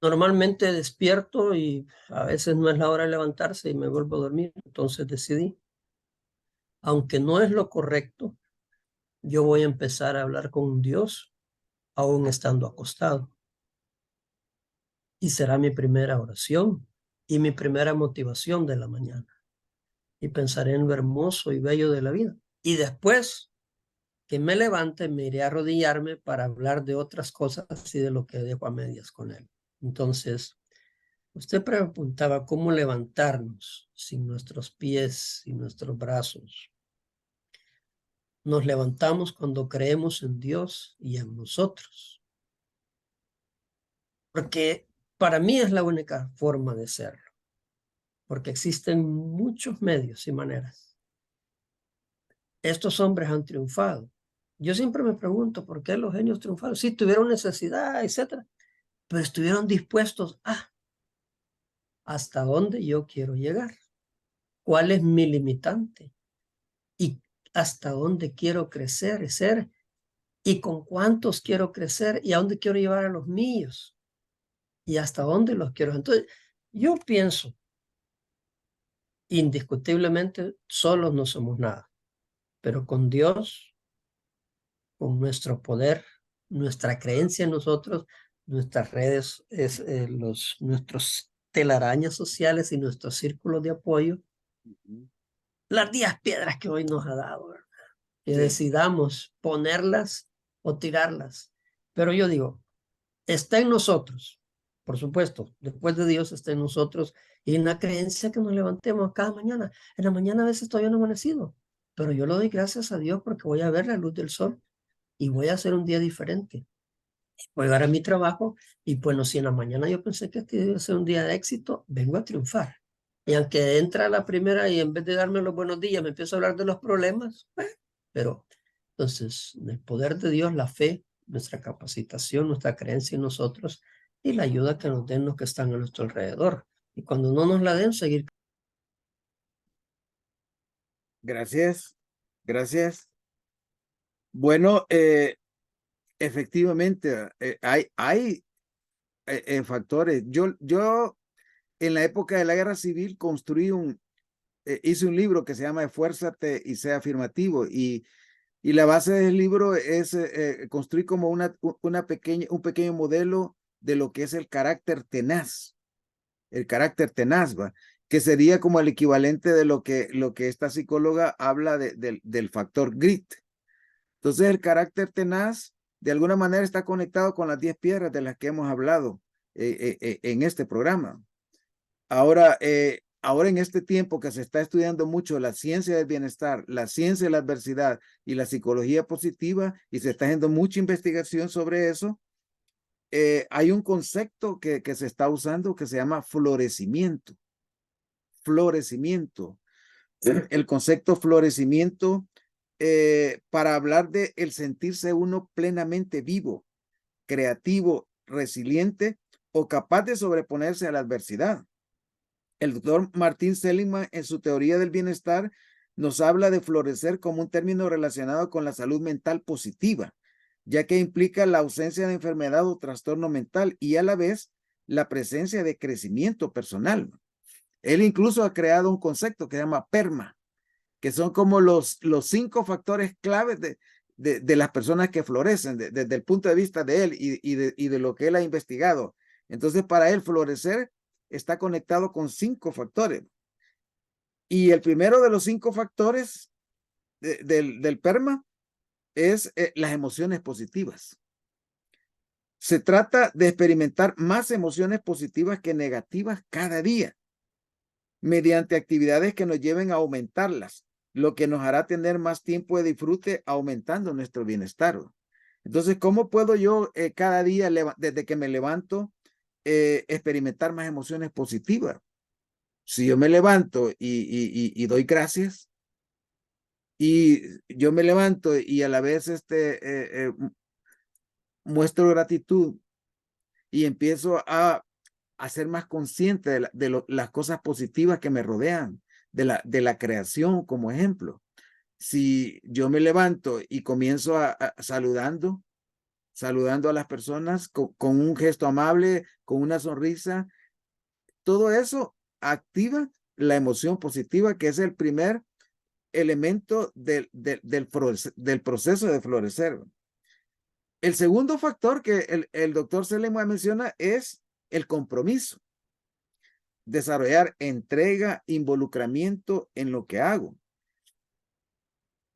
Normalmente despierto y a veces no es la hora de levantarse y me vuelvo a dormir. Entonces decidí, aunque no es lo correcto, yo voy a empezar a hablar con Dios aún estando acostado. Y será mi primera oración y mi primera motivación de la mañana. Y pensaré en lo hermoso y bello de la vida. Y después que me levante, me iré a arrodillarme para hablar de otras cosas y de lo que dejo a medias con él. Entonces, usted preguntaba cómo levantarnos sin nuestros pies y nuestros brazos. Nos levantamos cuando creemos en Dios y en nosotros. Porque para mí es la única forma de serlo. Porque existen muchos medios y maneras. Estos hombres han triunfado. Yo siempre me pregunto por qué los genios triunfaron. Sí, tuvieron necesidad, etcétera, pero estuvieron dispuestos a hasta dónde yo quiero llegar, cuál es mi limitante y hasta dónde quiero crecer, ser y con cuántos quiero crecer y a dónde quiero llevar a los míos y hasta dónde los quiero. Entonces, yo pienso, indiscutiblemente, solos no somos nada, pero con Dios, con nuestro poder, nuestra creencia en nosotros, nuestras redes, nuestros telarañas sociales y nuestros círculos de apoyo, las 10 piedras que hoy nos ha dado, ¿verdad? Que decidamos ponerlas o tirarlas. Pero yo digo, está en nosotros, por supuesto, después de Dios está en nosotros y en la creencia que nos levantemos cada mañana. En la mañana a veces todavía no he amanecido, pero yo le doy gracias a Dios porque voy a ver la luz del sol y voy a hacer un día diferente. Voy a llegar a mi trabajo y bueno, si en la mañana yo pensé que este iba a ser un día de éxito, vengo a triunfar. Y aunque entra la primera y en vez de darme los buenos días me empiezo a hablar de los problemas, pero entonces el poder de Dios, la fe, nuestra capacitación, nuestra creencia en nosotros y la ayuda que nos den los que están a nuestro alrededor. Y cuando no nos la den, seguir. Gracias, gracias. Bueno, efectivamente, hay factores. Yo en la época de la guerra civil hice un libro que se llama Esfuérzate y sea afirmativo y la base del libro es construir como un pequeño modelo de lo que es el carácter tenaz, ¿va? Que sería como el equivalente de lo que esta psicóloga habla del factor grit. Entonces el carácter tenaz de alguna manera está conectado con las 10 piedras de las que hemos hablado en este programa. Ahora en este tiempo que se está estudiando mucho la ciencia del bienestar, la ciencia de la adversidad y la psicología positiva, y se está haciendo mucha investigación sobre eso, hay un concepto que se está usando que se llama florecimiento. Florecimiento. El concepto florecimiento para hablar de el sentirse uno plenamente vivo, creativo, resiliente o capaz de sobreponerse a la adversidad. El doctor Martin Seligman, en su teoría del bienestar, nos habla de florecer como un término relacionado con la salud mental positiva, ya que implica la ausencia de enfermedad o trastorno mental y a la vez la presencia de crecimiento personal. Él incluso ha creado un concepto que se llama PERMA, que son como los 5 factores claves de las personas que florecen desde el punto de vista de él y de lo que él ha investigado. Entonces, para él florecer está conectado con 5 factores. Y el primero de los 5 factores del PERMA es las emociones positivas. Se trata de experimentar más emociones positivas que negativas cada día, mediante actividades que nos lleven a aumentarlas, lo que nos hará tener más tiempo de disfrute, aumentando nuestro bienestar. Entonces, ¿cómo puedo yo cada día, desde que me levanto, experimentar más emociones positivas? Si yo me levanto y doy gracias, y yo me levanto y a la vez muestro gratitud y empiezo a ser más consciente de las cosas positivas que me rodean, de la creación, como ejemplo. Si yo me levanto y comienzo saludando, saludando a las personas con un gesto amable, con una sonrisa. Todo eso activa la emoción positiva, que es el primer elemento del proceso de florecer. El segundo factor que el doctor Seligman menciona es el compromiso. Desarrollar entrega, involucramiento en lo que hago.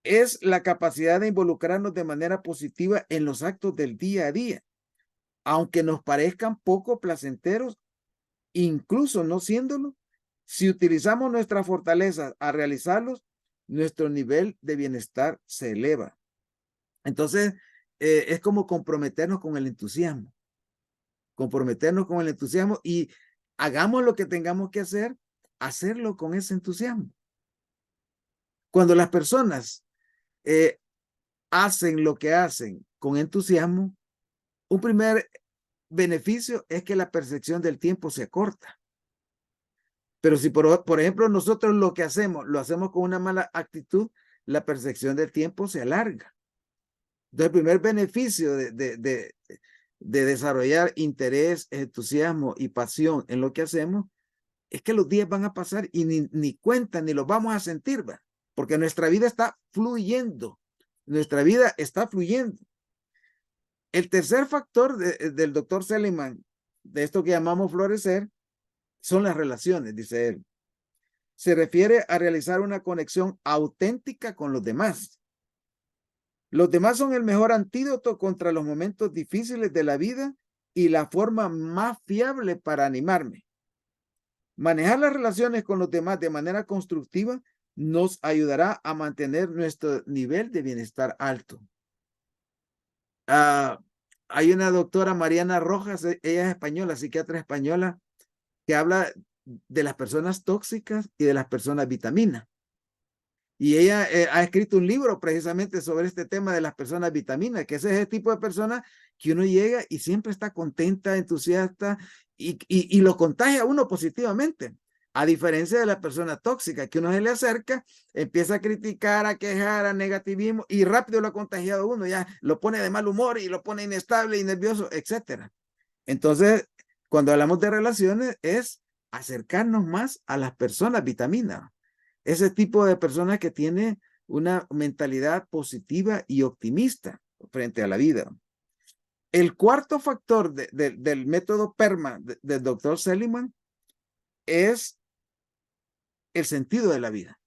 Es la capacidad de involucrarnos de manera positiva en los actos del día a día, aunque nos parezcan poco placenteros, incluso no siéndolo. Si utilizamos nuestras fortalezas a realizarlos, nuestro nivel de bienestar se eleva. Entonces, es como comprometernos con el entusiasmo. Comprometernos con el entusiasmo y hagamos lo que tengamos que hacer, hacerlo con ese entusiasmo. Cuando las personas hacen lo que hacen con entusiasmo, un primer beneficio es que la percepción del tiempo se acorta. Pero si por ejemplo nosotros lo que hacemos, lo hacemos con una mala actitud, la percepción del tiempo se alarga. Entonces el primer beneficio de desarrollar interés, entusiasmo y pasión en lo que hacemos es que los días van a pasar y ni cuenta, ni los vamos a sentir, ¿va? Porque nuestra vida está fluyendo. Nuestra vida está fluyendo. El tercer factor del doctor Seligman, de esto que llamamos florecer, son las relaciones, dice él. Se refiere a realizar una conexión auténtica con los demás. Los demás son el mejor antídoto contra los momentos difíciles de la vida y la forma más fiable para animarme. Manejar las relaciones con los demás de manera constructiva nos ayudará a mantener nuestro nivel de bienestar alto. Hay una doctora, Mariana Rojas, ella es española, psiquiatra española, que habla de las personas tóxicas y de las personas vitamina. Y ella ha escrito un libro precisamente sobre este tema de las personas vitamina, que ese es el tipo de persona que uno llega y siempre está contenta, entusiasta y lo contagia a uno positivamente. A diferencia de la persona tóxica, que uno se le acerca, empieza a criticar, a quejar, a negativismo y rápido lo ha contagiado a uno, ya lo pone de mal humor y lo pone inestable y nervioso, etc. Entonces, cuando hablamos de relaciones es acercarnos más a las personas vitamina. Ese tipo de personas que tiene una mentalidad positiva y optimista frente a la vida. El cuarto factor del método PERMA del doctor Seligman es el sentido de la vida.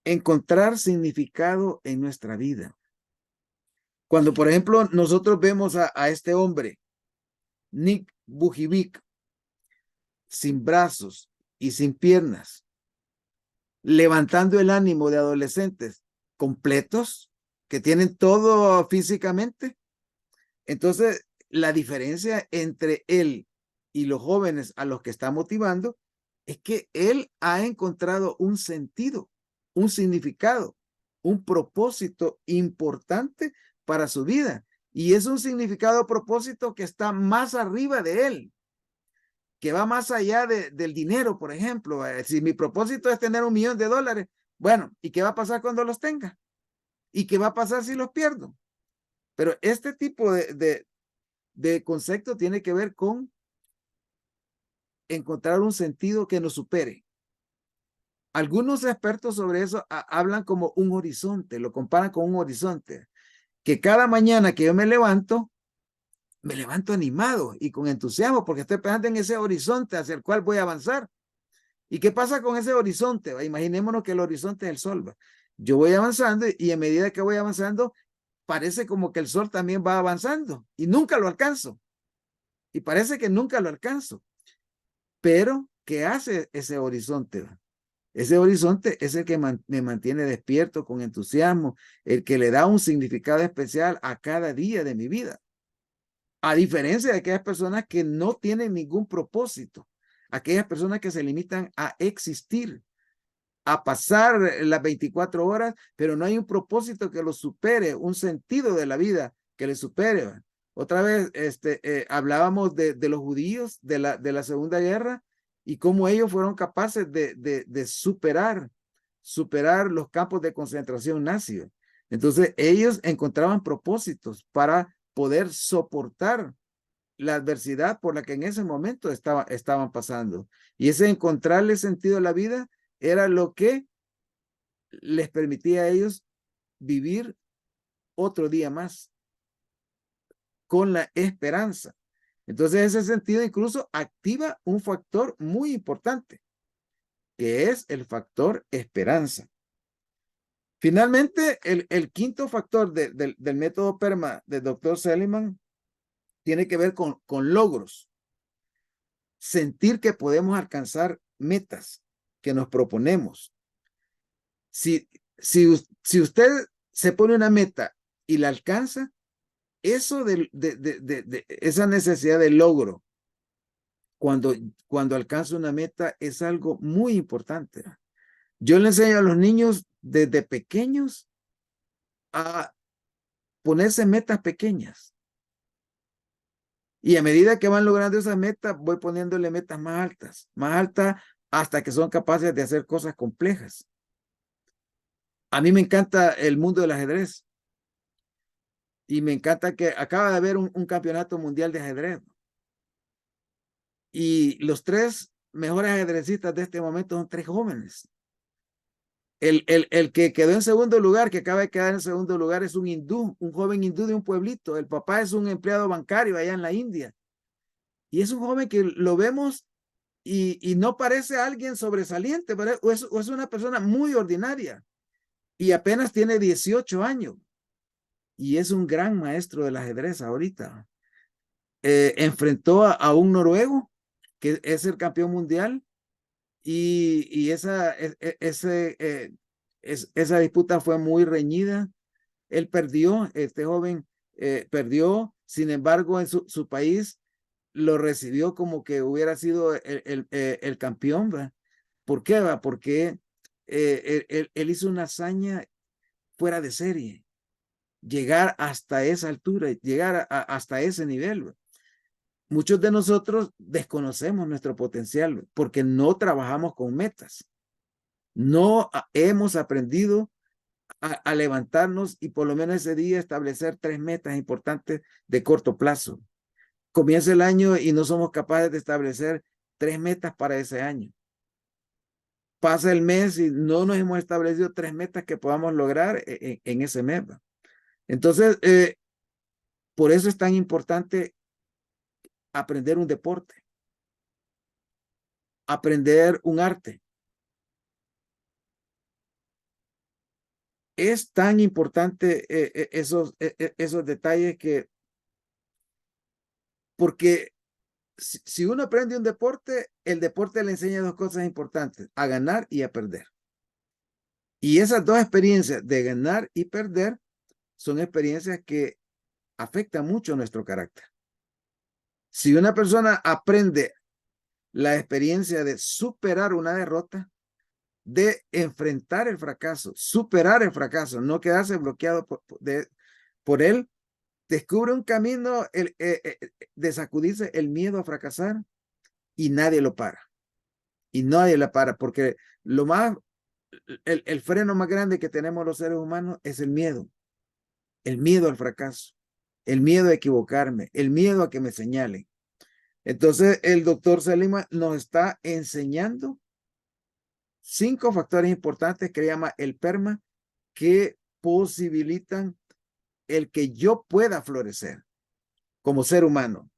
Encontrar significado en nuestra vida. Cuando, por ejemplo, nosotros vemos a este hombre, Nick Vujicic, sin brazos y sin piernas, levantando el ánimo de adolescentes completos, que tienen todo físicamente. Entonces, la diferencia entre él y los jóvenes a los que está motivando es que él ha encontrado un sentido, un significado, un propósito importante para su vida. Y es un significado, propósito que está más arriba de él, que va más allá del dinero, por ejemplo. Si mi propósito es tener $1 millón, bueno, ¿y qué va a pasar cuando los tenga? ¿Y qué va a pasar si los pierdo? Pero este tipo de concepto tiene que ver con encontrar un sentido que nos supere. Algunos expertos sobre eso hablan como un horizonte, lo comparan con un horizonte, que cada mañana que yo me levanto animado y con entusiasmo porque estoy pensando en ese horizonte hacia el cual voy a avanzar. ¿Y qué pasa con ese horizonte? Imaginémonos que el horizonte es el sol. Yo voy avanzando y a medida que voy avanzando, parece como que el sol también va avanzando y nunca lo alcanzo. Y parece que nunca lo alcanzo. Pero, ¿qué hace ese horizonte? Ese horizonte es el que me mantiene despierto con entusiasmo, el que le da un significado especial a cada día de mi vida. A diferencia de aquellas personas que no tienen ningún propósito, aquellas personas que se limitan a existir, a pasar las 24 horas, pero no hay un propósito que los supere, un sentido de la vida que les supere. Otra vez hablábamos de los judíos de la Segunda Guerra y cómo ellos fueron capaces de superar los campos de concentración nazis. Entonces ellos encontraban propósitos para poder soportar la adversidad por la que en ese momento estaban pasando. Y ese encontrarle sentido a la vida era lo que les permitía a ellos vivir otro día más con la esperanza. Entonces, ese sentido incluso activa un factor muy importante, que es el factor esperanza. Finalmente, el quinto factor del método PERMA del Dr. Seligman tiene que ver con logros. Sentir que podemos alcanzar metas que nos proponemos. Si usted se pone una meta y la alcanza, eso esa necesidad de logro cuando alcanza una meta es algo muy importante. Yo le enseño a los niños desde pequeños a ponerse metas pequeñas. Y a medida que van logrando esas metas, voy poniéndole metas más altas, hasta que son capaces de hacer cosas complejas. A mí me encanta el mundo del ajedrez. Y me encanta que acaba de haber un campeonato mundial de ajedrez. Y los 3 mejores ajedrecistas de este momento son 3 jóvenes. El que quedó en segundo lugar, que acaba de quedar en segundo lugar, es un hindú, un joven hindú de un pueblito. El papá es un empleado bancario allá en la India. Y es un joven que lo vemos y no parece alguien sobresaliente, pero es una persona muy ordinaria. Y apenas tiene 18 años. Y es un gran maestro del ajedrez ahorita. Enfrentó a un noruego, que es el campeón mundial, y esa disputa fue muy reñida. Él perdió, este joven perdió, sin embargo, en su país lo recibió como que hubiera sido el campeón, ¿verdad? ¿Por qué? ¿Va? Porque él hizo una hazaña fuera de serie. Llegar hasta esa altura, llegar hasta ese nivel, ¿verdad? Muchos de nosotros desconocemos nuestro potencial porque no trabajamos con metas. No hemos aprendido a levantarnos y por lo menos ese día establecer 3 metas importantes de corto plazo. Comienza el año y no somos capaces de establecer 3 metas para ese año. Pasa el mes y no nos hemos establecido 3 metas que podamos lograr en ese mes. Entonces, por eso es tan importante aprender un deporte, aprender un arte. Es tan importante esos detalles porque si uno aprende un deporte, el deporte le enseña 2 cosas importantes, a ganar y a perder. Y esas 2 experiencias de ganar y perder son experiencias que afectan mucho nuestro carácter. Si una persona aprende la experiencia de superar una derrota, de enfrentar el fracaso, superar el fracaso, no quedarse bloqueado por él, descubre un camino de sacudirse el miedo a fracasar y nadie lo para. Y nadie la para porque el freno más grande que tenemos los seres humanos es el miedo al fracaso, el miedo a equivocarme, el miedo a que me señalen. Entonces, el doctor Seligman nos está enseñando 5 factores importantes que llama el PERMA que posibilitan el que yo pueda florecer como ser humano.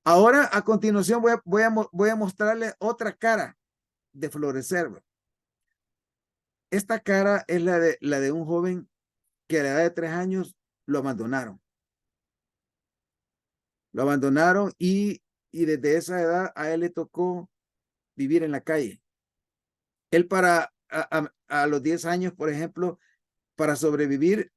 Ahora, a continuación, voy a mostrarle otra cara de florecer. Esta cara es la de un joven que a la edad de 3 años lo abandonaron. Lo abandonaron y desde esa edad a él le tocó vivir en la calle. Él a los 10 años, por ejemplo, para sobrevivir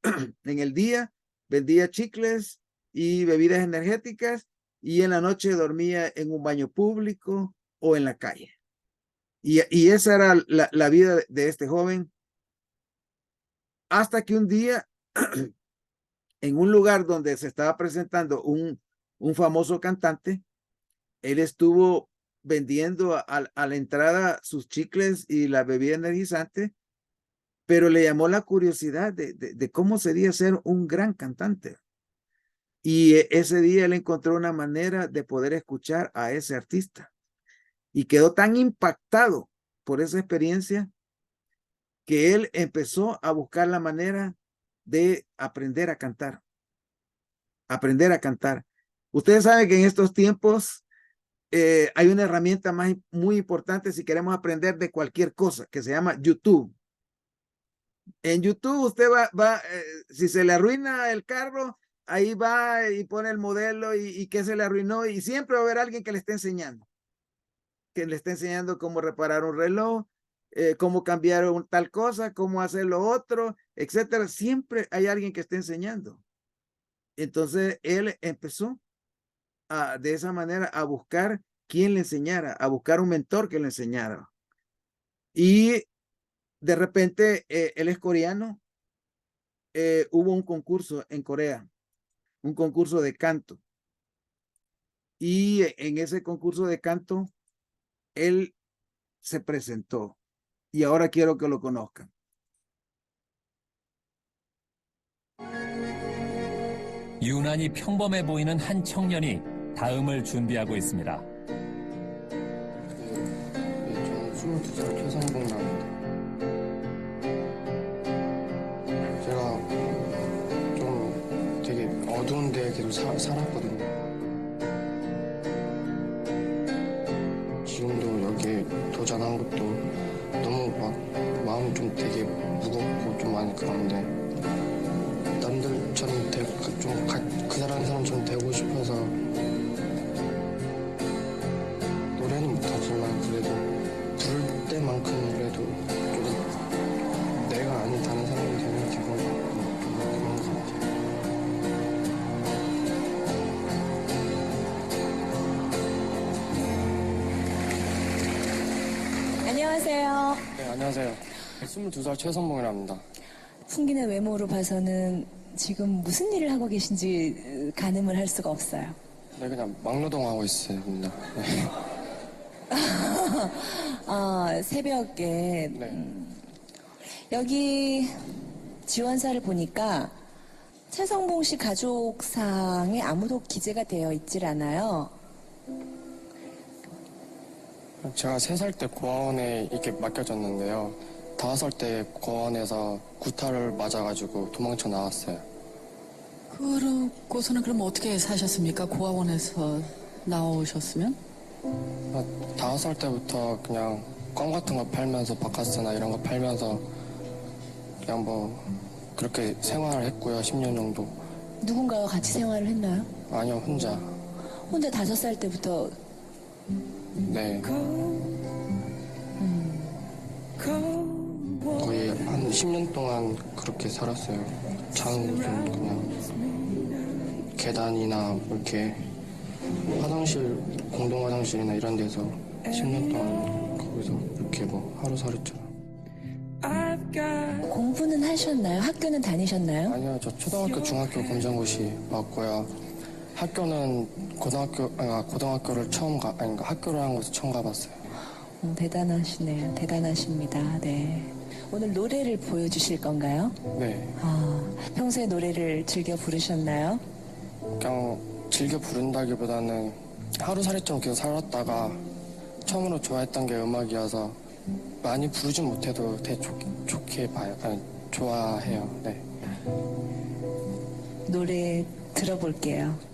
en el día, vendía chicles y bebidas energéticas y en la noche dormía en un baño público o en la calle. Y esa era la vida de este joven. Hasta que un día, en un lugar donde se estaba presentando un famoso cantante, él estuvo vendiendo a la entrada sus chicles y la bebida energizante, pero le llamó la curiosidad de cómo sería ser un gran cantante. Y ese día él encontró una manera de poder escuchar a ese artista. Y quedó tan impactado por esa experiencia que él empezó a buscar la manera de aprender a cantar. Aprender a cantar. Ustedes saben que en estos tiempos hay una herramienta muy importante si queremos aprender de cualquier cosa, que se llama YouTube. En YouTube usted si se le arruina el carro, ahí va y pone el modelo y qué se le arruinó, y siempre va a haber alguien que le esté enseñando. Que le esté enseñando cómo reparar un reloj, cómo cambiar tal cosa, cómo hacer lo otro, etcétera. Siempre hay alguien que esté enseñando. Entonces él empezó de esa manera a buscar quien le enseñara, a buscar un mentor que le enseñara. Y de repente, él es coreano, hubo un concurso en Corea, un concurso de canto. Y en ese concurso de canto, él se presentó. Y ahora quiero que lo conozcan. 유난히 평범해 보이는 한 청년이 다음을 준비하고 있습니다. 저는 22살 최상봉남입니다. 제가 좀 되게 어두운 데 계속 살았거든요. 지금도 여기에 도전한 것도 너무 막 마음이 좀 되게 무겁고 좀 많이 그런데 남들처럼 그 사람처럼 되고 싶어서 노래는 못하지만 그래도 부를 때만큼 그래도 좀 내가 아닌 다른 사람이 되는 기분 그런 것 같아요. 안녕하세요. 네, 안녕하세요. 22살 최선봉이라 합니다. 풍기는 외모로 봐서는 지금 무슨 일을 하고 계신지 가늠을 할 수가 없어요. 네, 그냥 막노동하고 있습니다. 네. 새벽에 네. 여기 지원사를 보니까 최성봉 씨 가족상에 아무도 기재가 되어 있질 않아요. 제가 3살 때 고아원에 이렇게 맡겨졌는데요. 5살 때 고아원에서 구타를 맞아가지고 도망쳐 나왔어요. 그러고서는 그럼 어떻게 사셨습니까? 고아원에서 나오셨으면? 5살 때부터 그냥 껌 같은 거 팔면서 바카스나 이런 거 팔면서 그냥 뭐 그렇게 생활을 했고요. 10년 정도. 누군가와 같이 생활을 했나요? 아니요, 혼자. 혼자 5살 때부터? 네. 거의 한 10년 동안 그렇게 살았어요. 자는 곳은 그냥 계단이나 이렇게 화장실, 공동 화장실이나 이런 데서 10년 동안 거기서 이렇게 뭐 하루살이처럼. 공부는 하셨나요? 학교는 다니셨나요? 아니요, 저 초등학교, 중학교 검정고시 맞고요. 학교는 고등학교를 학교를 한 곳에 처음 가봤어요. 대단하시네요. 대단하십니다. 네. 오늘 노래를 보여주실 건가요? 네. 평소에 노래를 즐겨 부르셨나요? 그냥 즐겨 부른다기보다는 하루살이처럼 계속 살았다가 처음으로 좋아했던 게 음악이어서 많이 부르진 못해도 되게 좋게 봐요. 좋아해요. 네. 노래 들어볼게요.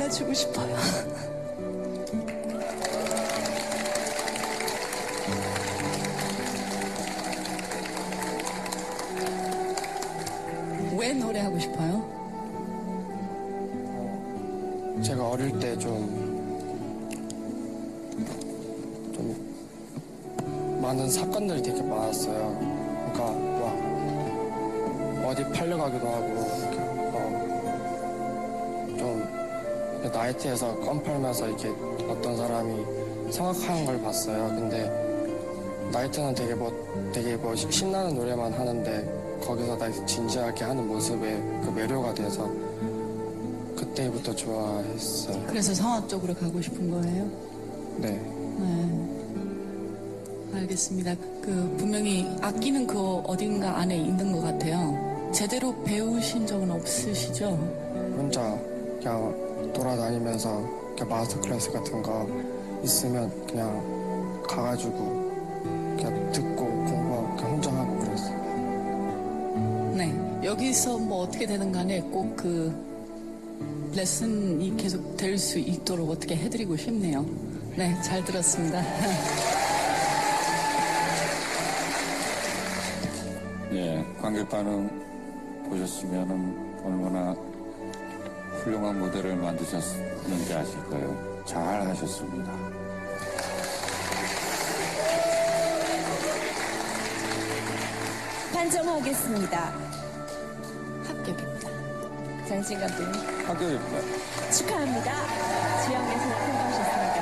안아주고 싶어요. 왜 노래하고 싶어요? 제가 어릴 때 좀 많은 사건들이 되게 많았어요. 그러니까 막 어디 팔려가기도 하고 좀 나이트에서 껌 팔면서 이렇게 어떤 사람이 성악하는 걸 봤어요. 근데 나이트는 되게 신나는 노래만 하는데 거기서 나 진지하게 하는 모습에 그 매료가 돼서 그때부터 좋아했어요. 그래서 성악 쪽으로 가고 싶은 거예요? 네. 네. 알겠습니다. 분명히 악기는 그 어딘가 안에 있는 것 같아요. 제대로 배우신 적은 없으시죠? 혼자 그냥 돌아다니면서 그냥 마스터 클래스 같은 거 있으면 그냥 가가지고 그냥 듣고 공부하고 그냥 혼자 하고 그랬어요. 네. 여기서 뭐 어떻게 되든 간에 꼭 레슨이 계속 될 수 있도록 어떻게 해드리고 싶네요. 네, 잘 들었습니다. 예, 관객 반응 보셨으면은 얼마나 훌륭한 무대를 만드셨는지 아실 거예요. 잘 하셨습니다. 판정하겠습니다. 합격입니다. 장진 감독님 합격입니다. 축하합니다. 지역에서 통과하셨습니다.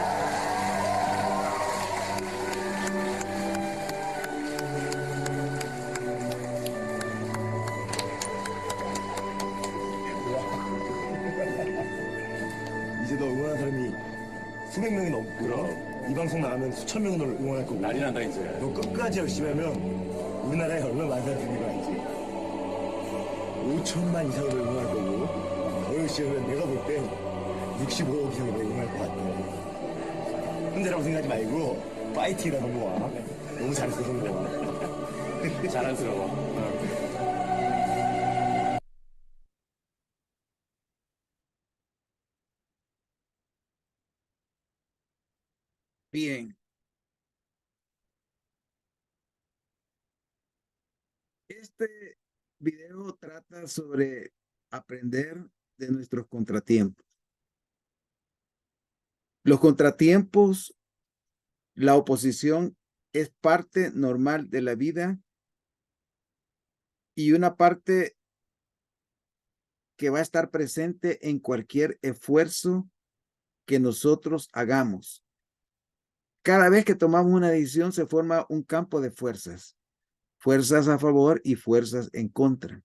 이제 너 응원하는 사람이 수백 명이 넘고 이 방송 나가면 수천 명이 널 응원할 거고 난리 난다 이제. 너 끝까지 열심히 하면 우리나라에 얼마나 많은 사람들이 있는 거 알지? 5천만 이상을 널 응원할 거고 더 열심히 하면 내가 볼 땐 65억 이상을 널 응원할 것 같아. 혼자라고 생각하지 말고 파이팅이다 성공아. 너무 잘했어 성공아. 자랑스러워. Bien. Este video trata sobre aprender de nuestros contratiempos. Los contratiempos, la oposición es parte normal de la vida y una parte que va a estar presente en cualquier esfuerzo que nosotros hagamos. Cada vez que tomamos una decisión se forma un campo de fuerzas, fuerzas a favor y fuerzas en contra.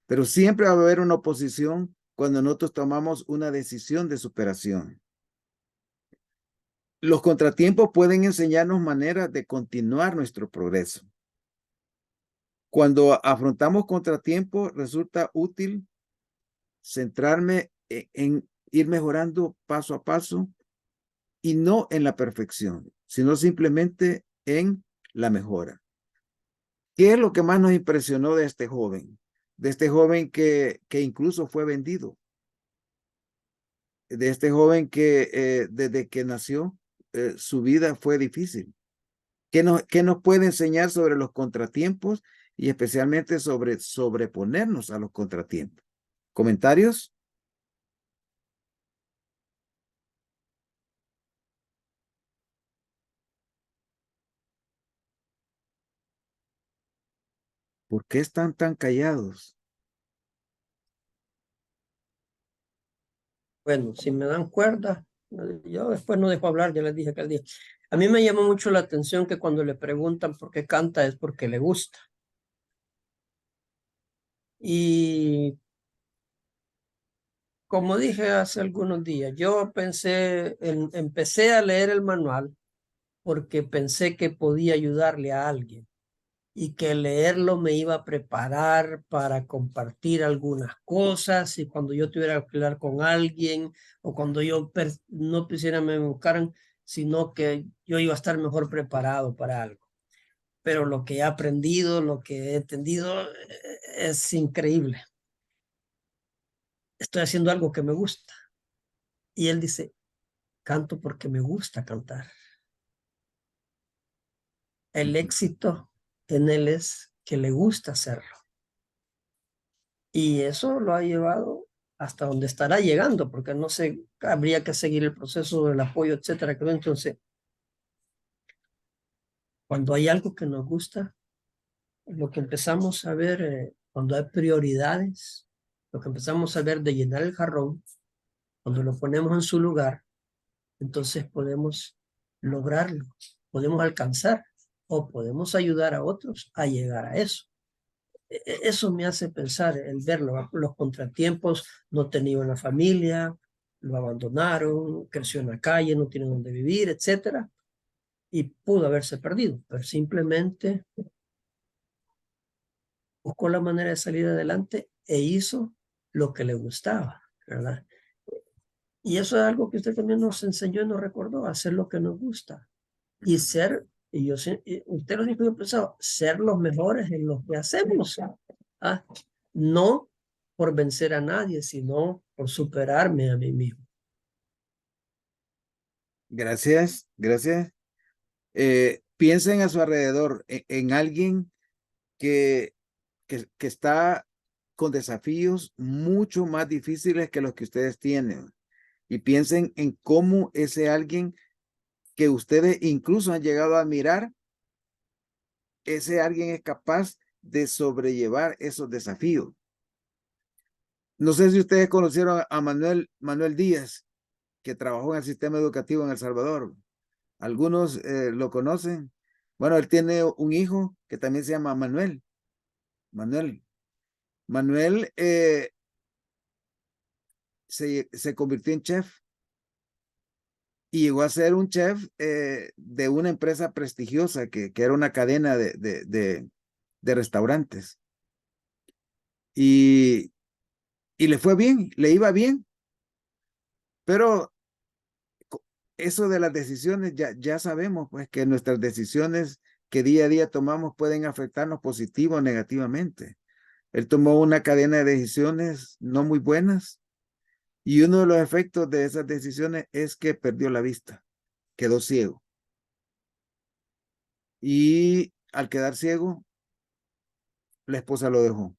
Pero siempre va a haber una oposición cuando nosotros tomamos una decisión de superación. Los contratiempos pueden enseñarnos maneras de continuar nuestro progreso. Cuando afrontamos contratiempos, resulta útil centrarme en ir mejorando paso a paso y no en la perfección, sino simplemente en la mejora. ¿Qué es lo que más nos impresionó de este joven? De este joven que incluso fue vendido. De este joven que desde que nació, su vida fue difícil. ¿Qué nos puede enseñar sobre los contratiempos y especialmente sobre sobreponernos a los contratiempos? ¿Comentarios? ¿Por qué están tan callados? Bueno, si me dan cuerda, yo después no dejo hablar, ya les dije aquel día. A mí me llama mucho la atención que cuando le preguntan por qué canta es porque le gusta. Y como dije hace algunos días, yo empecé a leer el manual porque pensé que podía ayudarle a alguien y que leerlo me iba a preparar para compartir algunas cosas y cuando yo tuviera que hablar con alguien o cuando yo no quisiera me buscaran, sino que yo iba a estar mejor preparado para algo. Pero lo que he aprendido, lo que he entendido es increíble. Estoy haciendo algo que me gusta. Y él dice, canto porque me gusta cantar. El éxito en él es que le gusta hacerlo. Y eso lo ha llevado hasta donde estará llegando, porque no sé, habría que seguir el proceso del apoyo, etcétera. Entonces, cuando hay algo que nos gusta, lo que empezamos a ver, cuando hay prioridades, lo que empezamos a ver de llenar el jarrón, cuando lo ponemos en su lugar, entonces podemos lograrlo, podemos alcanzar o podemos ayudar a otros a llegar a eso. Eso me hace pensar, el verlo, los contratiempos, no tenía una familia, lo abandonaron, creció en la calle, no tiene dónde vivir, etcétera, y pudo haberse perdido, pero simplemente buscó la manera de salir adelante e hizo lo que le gustaba, ¿verdad? Y eso es algo que usted también nos enseñó y nos recordó, hacer lo que nos gusta y ser, y yo usted lo dijo, yo pensaba, ser los mejores en lo que hacemos. ¿Ah? No por vencer a nadie, sino por superarme a mí mismo. Gracias, gracias. Piensen a su alrededor en alguien que está con desafíos mucho más difíciles que los que ustedes tienen. Y piensen en cómo ese alguien que ustedes incluso han llegado a admirar, ese alguien es capaz de sobrellevar esos desafíos. No sé si ustedes conocieron a Manuel Díaz, que trabajó en el sistema educativo en El Salvador. Algunos lo conocen. Bueno, él tiene un hijo que también se llama Manuel. Manuel se convirtió en chef y llegó a ser un chef de una empresa prestigiosa que era una cadena de restaurantes. Y le fue bien, le iba bien. Pero eso de las decisiones, ya sabemos pues que nuestras decisiones que día a día tomamos pueden afectarnos positivo o negativamente. Él tomó una cadena de decisiones no muy buenas y uno de los efectos de esas decisiones es que perdió la vista, quedó ciego. Y al quedar ciego, la esposa lo dejó.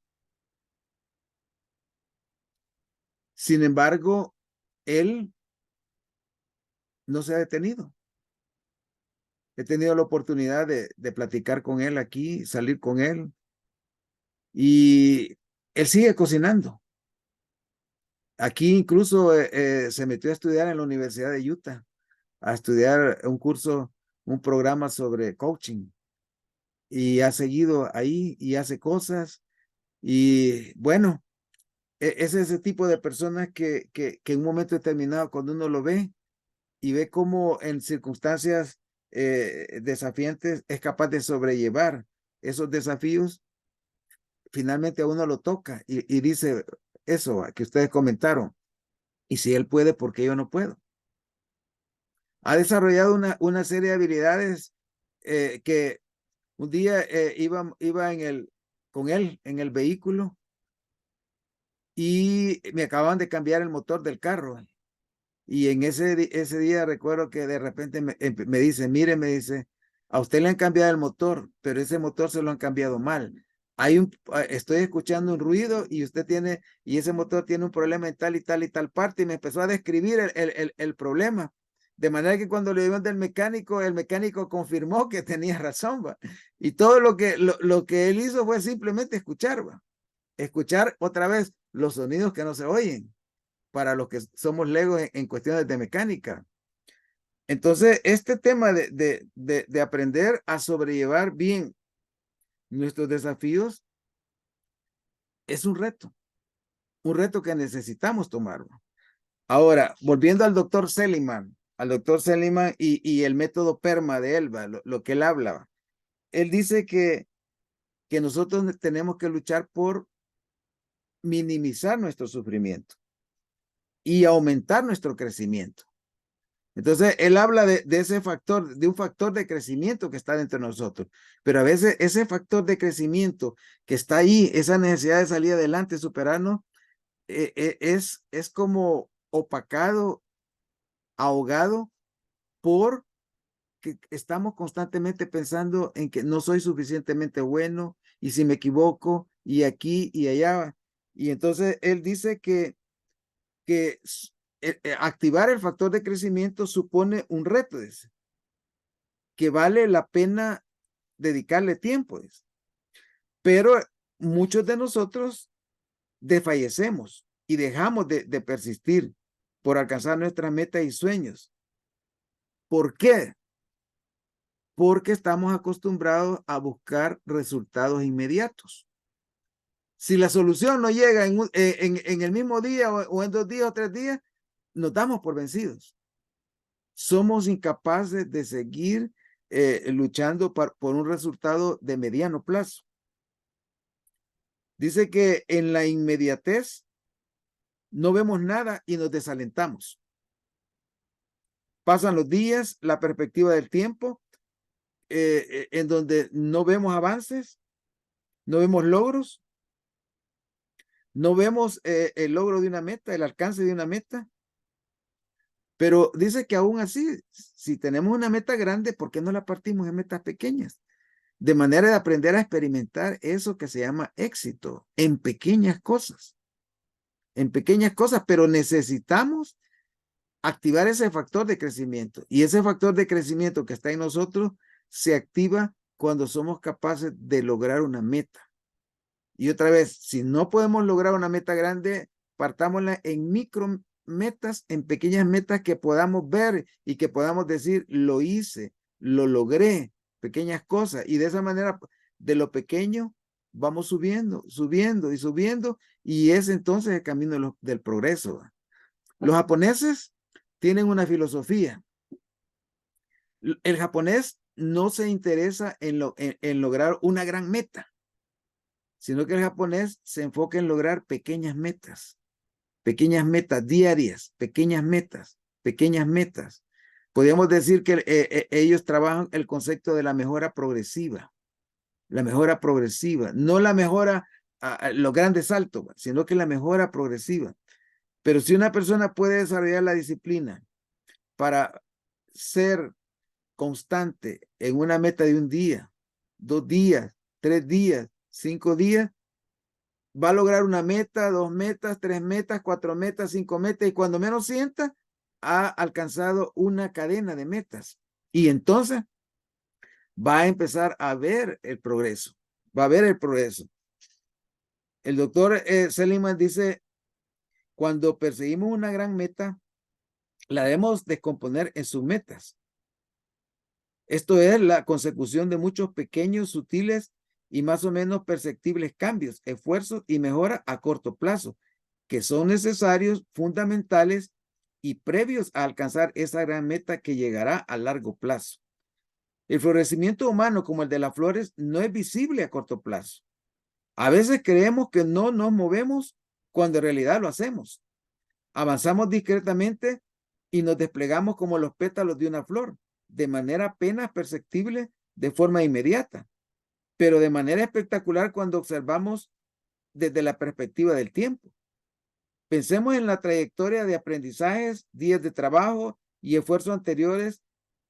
Sin embargo, él no se ha detenido. He tenido la oportunidad de platicar con él aquí, salir con él. Y él sigue cocinando. Aquí incluso se metió a estudiar en la Universidad de Utah, a estudiar un curso, un programa sobre coaching. Y ha seguido ahí y hace cosas. Y bueno, es ese tipo de personas que en un momento determinado, cuando uno lo ve y ve cómo en circunstancias desafiantes es capaz de sobrellevar esos desafíos, finalmente a uno lo toca y dice eso que ustedes comentaron. Y si él puede, ¿por qué yo no puedo? Ha desarrollado una serie de habilidades que un día iba con él en el vehículo y me acababan de cambiar el motor del carro. Y en ese día recuerdo que de repente me dice, mire, me dice, a usted le han cambiado el motor, pero ese motor se lo han cambiado mal. Estoy escuchando un ruido y ese motor tiene un problema en tal y tal y tal parte, y me empezó a describir el problema. De manera que cuando le dieron del mecánico, el mecánico confirmó que tenía razón, ¿va? Y todo lo que él hizo fue simplemente escuchar, ¿va? Escuchar otra vez los sonidos que no se oyen, para los que somos legos en cuestiones de mecánica. Entonces, este tema de aprender a sobrellevar bien nuestros desafíos es un reto que necesitamos tomarlo. Ahora, volviendo al doctor Seligman y el método PERMA de él, lo que él habla, él dice que nosotros tenemos que luchar por minimizar nuestro sufrimiento y aumentar nuestro crecimiento. Entonces, él habla de ese factor, de un factor de crecimiento que está dentro de nosotros. Pero a veces ese factor de crecimiento que está ahí, esa necesidad de salir adelante, superarnos, es como opacado ahogado por que estamos constantemente pensando en que no soy suficientemente bueno y si me equivoco y aquí y allá. Y entonces él dice que activar el factor de crecimiento supone un reto, dice, que vale la pena dedicarle tiempo, dice. Pero muchos de nosotros desfallecemos y dejamos de persistir por alcanzar nuestras metas y sueños. ¿Por qué? Porque estamos acostumbrados a buscar resultados inmediatos. Si la solución no llega en el mismo día o en 2 días o 3 días, nos damos por vencidos. Somos incapaces de seguir luchando por un resultado de mediano plazo. Dice que en la inmediatez no vemos nada y nos desalentamos. Pasan los días, la perspectiva del tiempo, en donde no vemos avances, no vemos logros, no vemos el logro de una meta, el alcance de una meta. Pero dice que aún así, si tenemos una meta grande, ¿por qué no la partimos en metas pequeñas? De manera de aprender a experimentar eso que se llama éxito en pequeñas cosas. En pequeñas cosas, pero necesitamos activar ese factor de crecimiento. Y ese factor de crecimiento que está en nosotros se activa cuando somos capaces de lograr una meta. Y otra vez, si no podemos lograr una meta grande, partámosla en micro metas, en pequeñas metas que podamos ver y que podamos decir, lo hice, lo logré, pequeñas cosas. Y de esa manera, de lo pequeño, vamos subiendo, subiendo y subiendo. Y es entonces el camino del progreso. Los japoneses tienen una filosofía. El japonés no se interesa en lograr una gran meta, sino que el japonés se enfoca en lograr pequeñas metas diarias, pequeñas metas. Podríamos decir que ellos trabajan el concepto de la mejora progresiva, no la mejora a los grandes saltos, sino que la mejora progresiva. Pero si una persona puede desarrollar la disciplina para ser constante en una meta de 1 día, 2 días, 3 días, 5 días, va a lograr una meta, 2 metas, 3 metas, 4 metas, 5 metas, y cuando menos sienta, ha alcanzado una cadena de metas. Y entonces va a empezar a ver el progreso, El doctor Seligman dice, cuando perseguimos una gran meta, la debemos descomponer en sus metas. Esto es la consecución de muchos pequeños, sutiles y más o menos perceptibles cambios, esfuerzos y mejora a corto plazo, que son necesarios, fundamentales y previos a alcanzar esa gran meta que llegará a largo plazo. El florecimiento humano, como el de las flores, no es visible a corto plazo. A veces creemos que no nos movemos cuando en realidad lo hacemos. Avanzamos discretamente y nos desplegamos como los pétalos de una flor, de manera apenas perceptible de forma inmediata, pero de manera espectacular cuando observamos desde la perspectiva del tiempo. Pensemos en la trayectoria de aprendizajes, días de trabajo y esfuerzos anteriores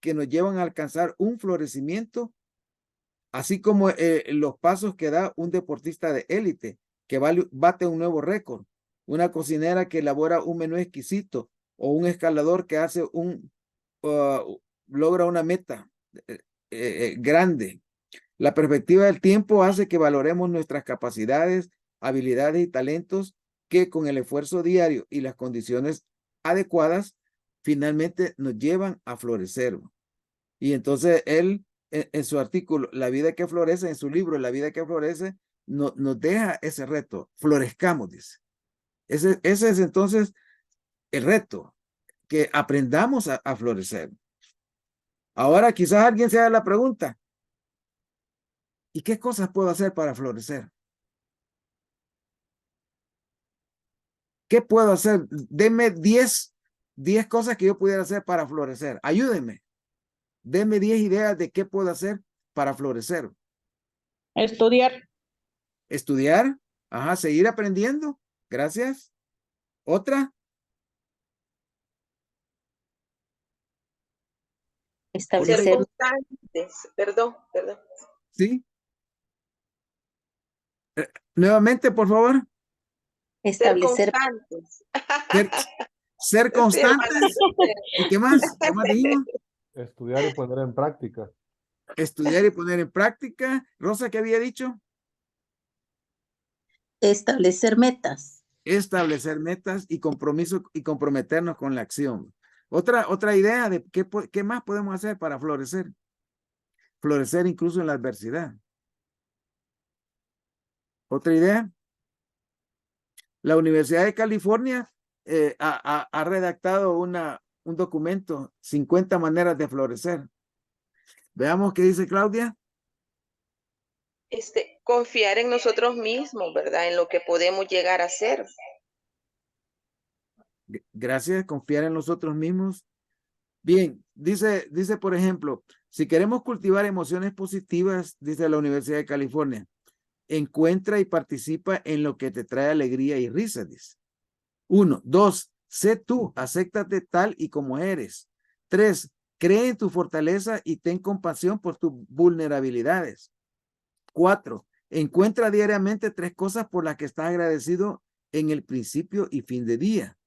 que nos llevan a alcanzar un florecimiento, así como los pasos que da un deportista de élite que bate un nuevo récord, una cocinera que elabora un menú exquisito o un escalador que hace logra una meta grande. La perspectiva del tiempo hace que valoremos nuestras capacidades, habilidades y talentos que con el esfuerzo diario y las condiciones adecuadas finalmente nos llevan a florecer. Y entonces él, en su artículo, La vida que florece, en su libro, La vida que florece, nos deja ese reto. Florezcamos, dice. Ese es entonces el reto, que aprendamos a florecer. Ahora quizás alguien se haga la pregunta, ¿y qué cosas puedo hacer para florecer? ¿Qué puedo hacer? Denme 10 cosas que yo pudiera hacer para florecer. Ayúdenme. Denme 10 ideas de qué puedo hacer para florecer. Estudiar. Estudiar. Ajá, seguir aprendiendo. Gracias. ¿Otra? Ser Establecer, constantes. Perdón. ¿Sí? Nuevamente, por favor. Ser establecer, constantes. Ser Sí, hermana, constantes. ¿Y qué más? ¿Qué más dijimos? Estudiar y poner en práctica. Estudiar y poner en práctica. Rosa, ¿qué había dicho? establecer metas. Establecer metas y compromiso y comprometernos con la acción. Otra idea de qué más podemos hacer para florecer. Florecer incluso en la adversidad. Otra idea. La Universidad de California ha redactado un documento, 50 maneras de florecer. Veamos qué dice Claudia. Confiar en nosotros mismos, ¿verdad? En lo que podemos llegar a ser. Gracias, confiar en nosotros mismos. Bien, dice por ejemplo, si queremos cultivar emociones positivas, dice la Universidad de California, encuentra y participa en lo que te trae alegría y risa, dice. 1. 2. Sé tú, acéptate tal y como eres. 3. Cree en tu fortaleza y ten compasión por tus vulnerabilidades. 4. Encuentra diariamente 3 cosas por las que estás agradecido en el principio y fin de día.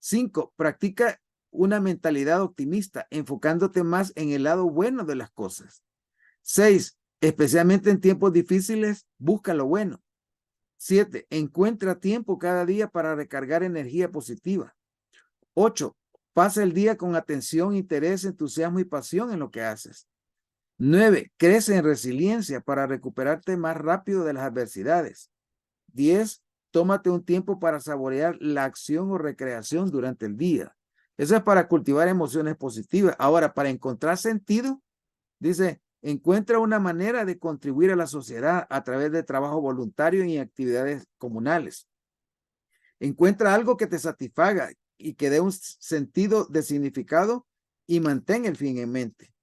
5. Practica una mentalidad optimista, enfocándote más en el lado bueno de las cosas. 6. Especialmente en tiempos difíciles, busca lo bueno. 7. Encuentra tiempo cada día para recargar energía positiva. 8. Pasa el día con atención, interés, entusiasmo y pasión en lo que haces. 9. Crece en resiliencia para recuperarte más rápido de las adversidades. 10. Tómate un tiempo para saborear la acción o recreación durante el día. Eso es para cultivar emociones positivas. Ahora, para encontrar sentido, dice, encuentra una manera de contribuir a la sociedad a través de trabajo voluntario y actividades comunales. Encuentra algo que te satisfaga y que dé un sentido de significado y mantén el fin en mente.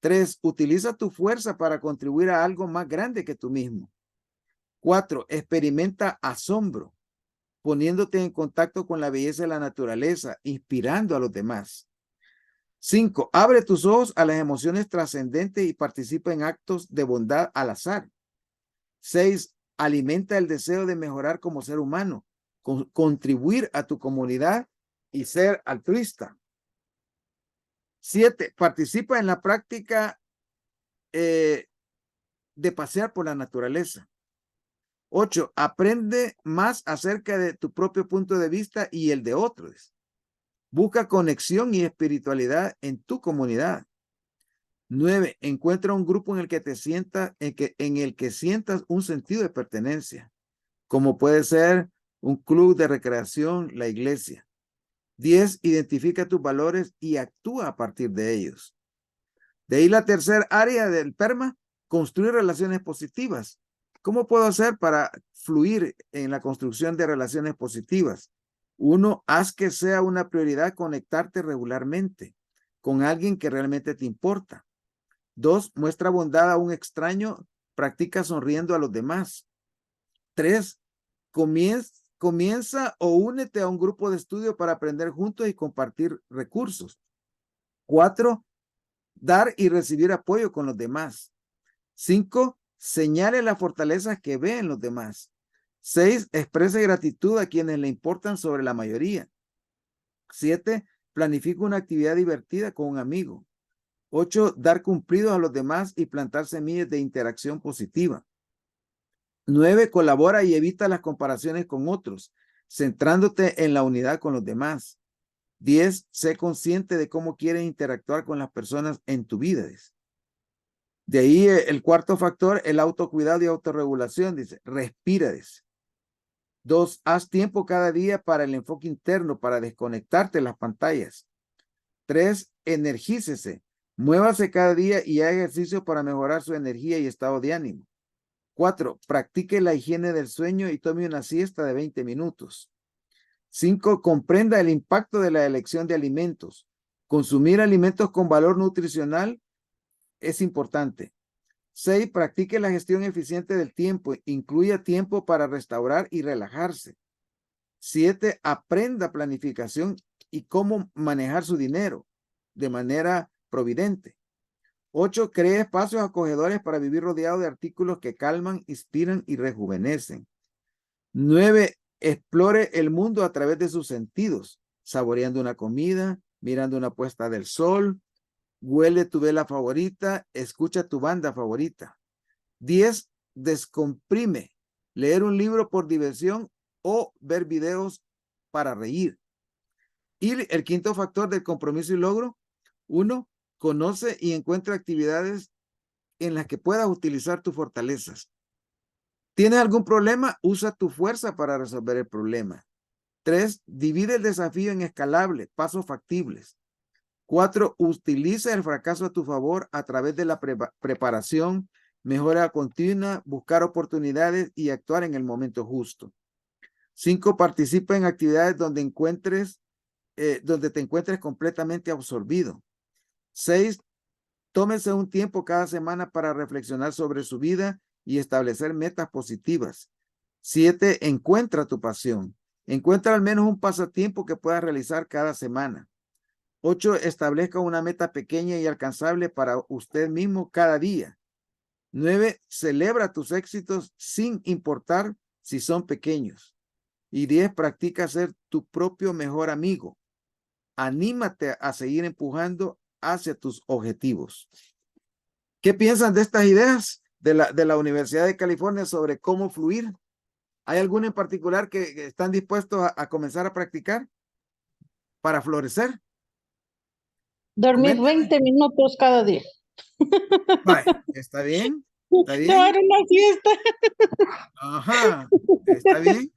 3. Utiliza tu fuerza para contribuir a algo más grande que tú mismo. 4. Experimenta asombro, poniéndote en contacto con la belleza de la naturaleza, inspirando a los demás. 5. Abre tus ojos a las emociones trascendentes y participa en actos de bondad al azar. 6. Alimenta el deseo de mejorar como ser humano, contribuir a tu comunidad y ser altruista. 7. Participa en la práctica de pasear por la naturaleza. 8. Aprende más acerca de tu propio punto de vista y el de otros. Busca conexión y espiritualidad en tu comunidad. 9. Encuentra un grupo en el que te sientas, en el que sientas un sentido de pertenencia, como puede ser un club de recreación, la iglesia. 10. Identifica tus valores y actúa a partir de ellos. De ahí la tercera área del PERMA, construir relaciones positivas. ¿Cómo puedo hacer para fluir en la construcción de relaciones positivas? 1. Haz que sea una prioridad conectarte regularmente con alguien que realmente te importa. 2. Muestra bondad a un extraño, practica sonriendo a los demás. 3. Comienza o únete a un grupo de estudio para aprender juntos y compartir recursos. 4. Dar y recibir apoyo con los demás. 5. Señale las fortalezas que ve en los demás. 6. Exprese gratitud a quienes le importan sobre la mayoría. 7. Planifica una actividad divertida con un amigo. 8. Dar cumplidos a los demás y plantar semillas de interacción positiva. 9. Colabora y evita las comparaciones con otros, centrándote en la unidad con los demás. 10. Sé consciente de cómo quieres interactuar con las personas en tu vida. De ahí el cuarto factor, el autocuidado y autorregulación, dice, respira. 2. Haz tiempo cada día para el enfoque interno, para desconectarte de las pantallas. 3. Energícese, muévase cada día y haga ejercicio para mejorar su energía y estado de ánimo. 4. Practique la higiene del sueño y tome una siesta de 20 minutos. 5. Comprenda el impacto de la elección de alimentos. Consumir alimentos con valor nutricional es importante. 6. Practique la gestión eficiente del tiempo. Incluya tiempo para restaurar y relajarse. 7. Aprenda planificación y cómo manejar su dinero de manera providente. 8, cree espacios acogedores para vivir rodeado de artículos que calman, inspiran y rejuvenecen. 9, explore el mundo a través de sus sentidos, saboreando una comida, mirando una puesta del sol, huele tu vela favorita, escucha tu banda favorita. 10, descomprime, leer un libro por diversión o ver videos para reír. Y el quinto factor del compromiso y logro, 1, conoce y encuentra actividades en las que puedas utilizar tus fortalezas. ¿Tienes algún problema? Usa tu fuerza para resolver el problema. 3, divide el desafío en escalable, pasos factibles. 4, utiliza el fracaso a tu favor a través de la preparación, mejora continua, buscar oportunidades y actuar en el momento justo. 5, participa en actividades donde te encuentres completamente absorbido. 6, tómese un tiempo cada semana para reflexionar sobre su vida y establecer metas positivas. 7, encuentra tu pasión. Encuentra al menos un pasatiempo que puedas realizar cada semana. 8, establezca una meta pequeña y alcanzable para usted mismo cada día. 9, celebra tus éxitos sin importar si son pequeños. Y 10, practica ser tu propio mejor amigo. Anímate a seguir empujando hacia tus objetivos. ¿Qué piensan de estas ideas de la Universidad de California sobre cómo fluir? ¿Hay alguno en particular que están dispuestos a comenzar a practicar para florecer? Dormir Coméntenme. 20 minutos cada día. Vaya, ¿está bien? ¿Está bien? Llevar una fiesta. Ajá, ¿está bien?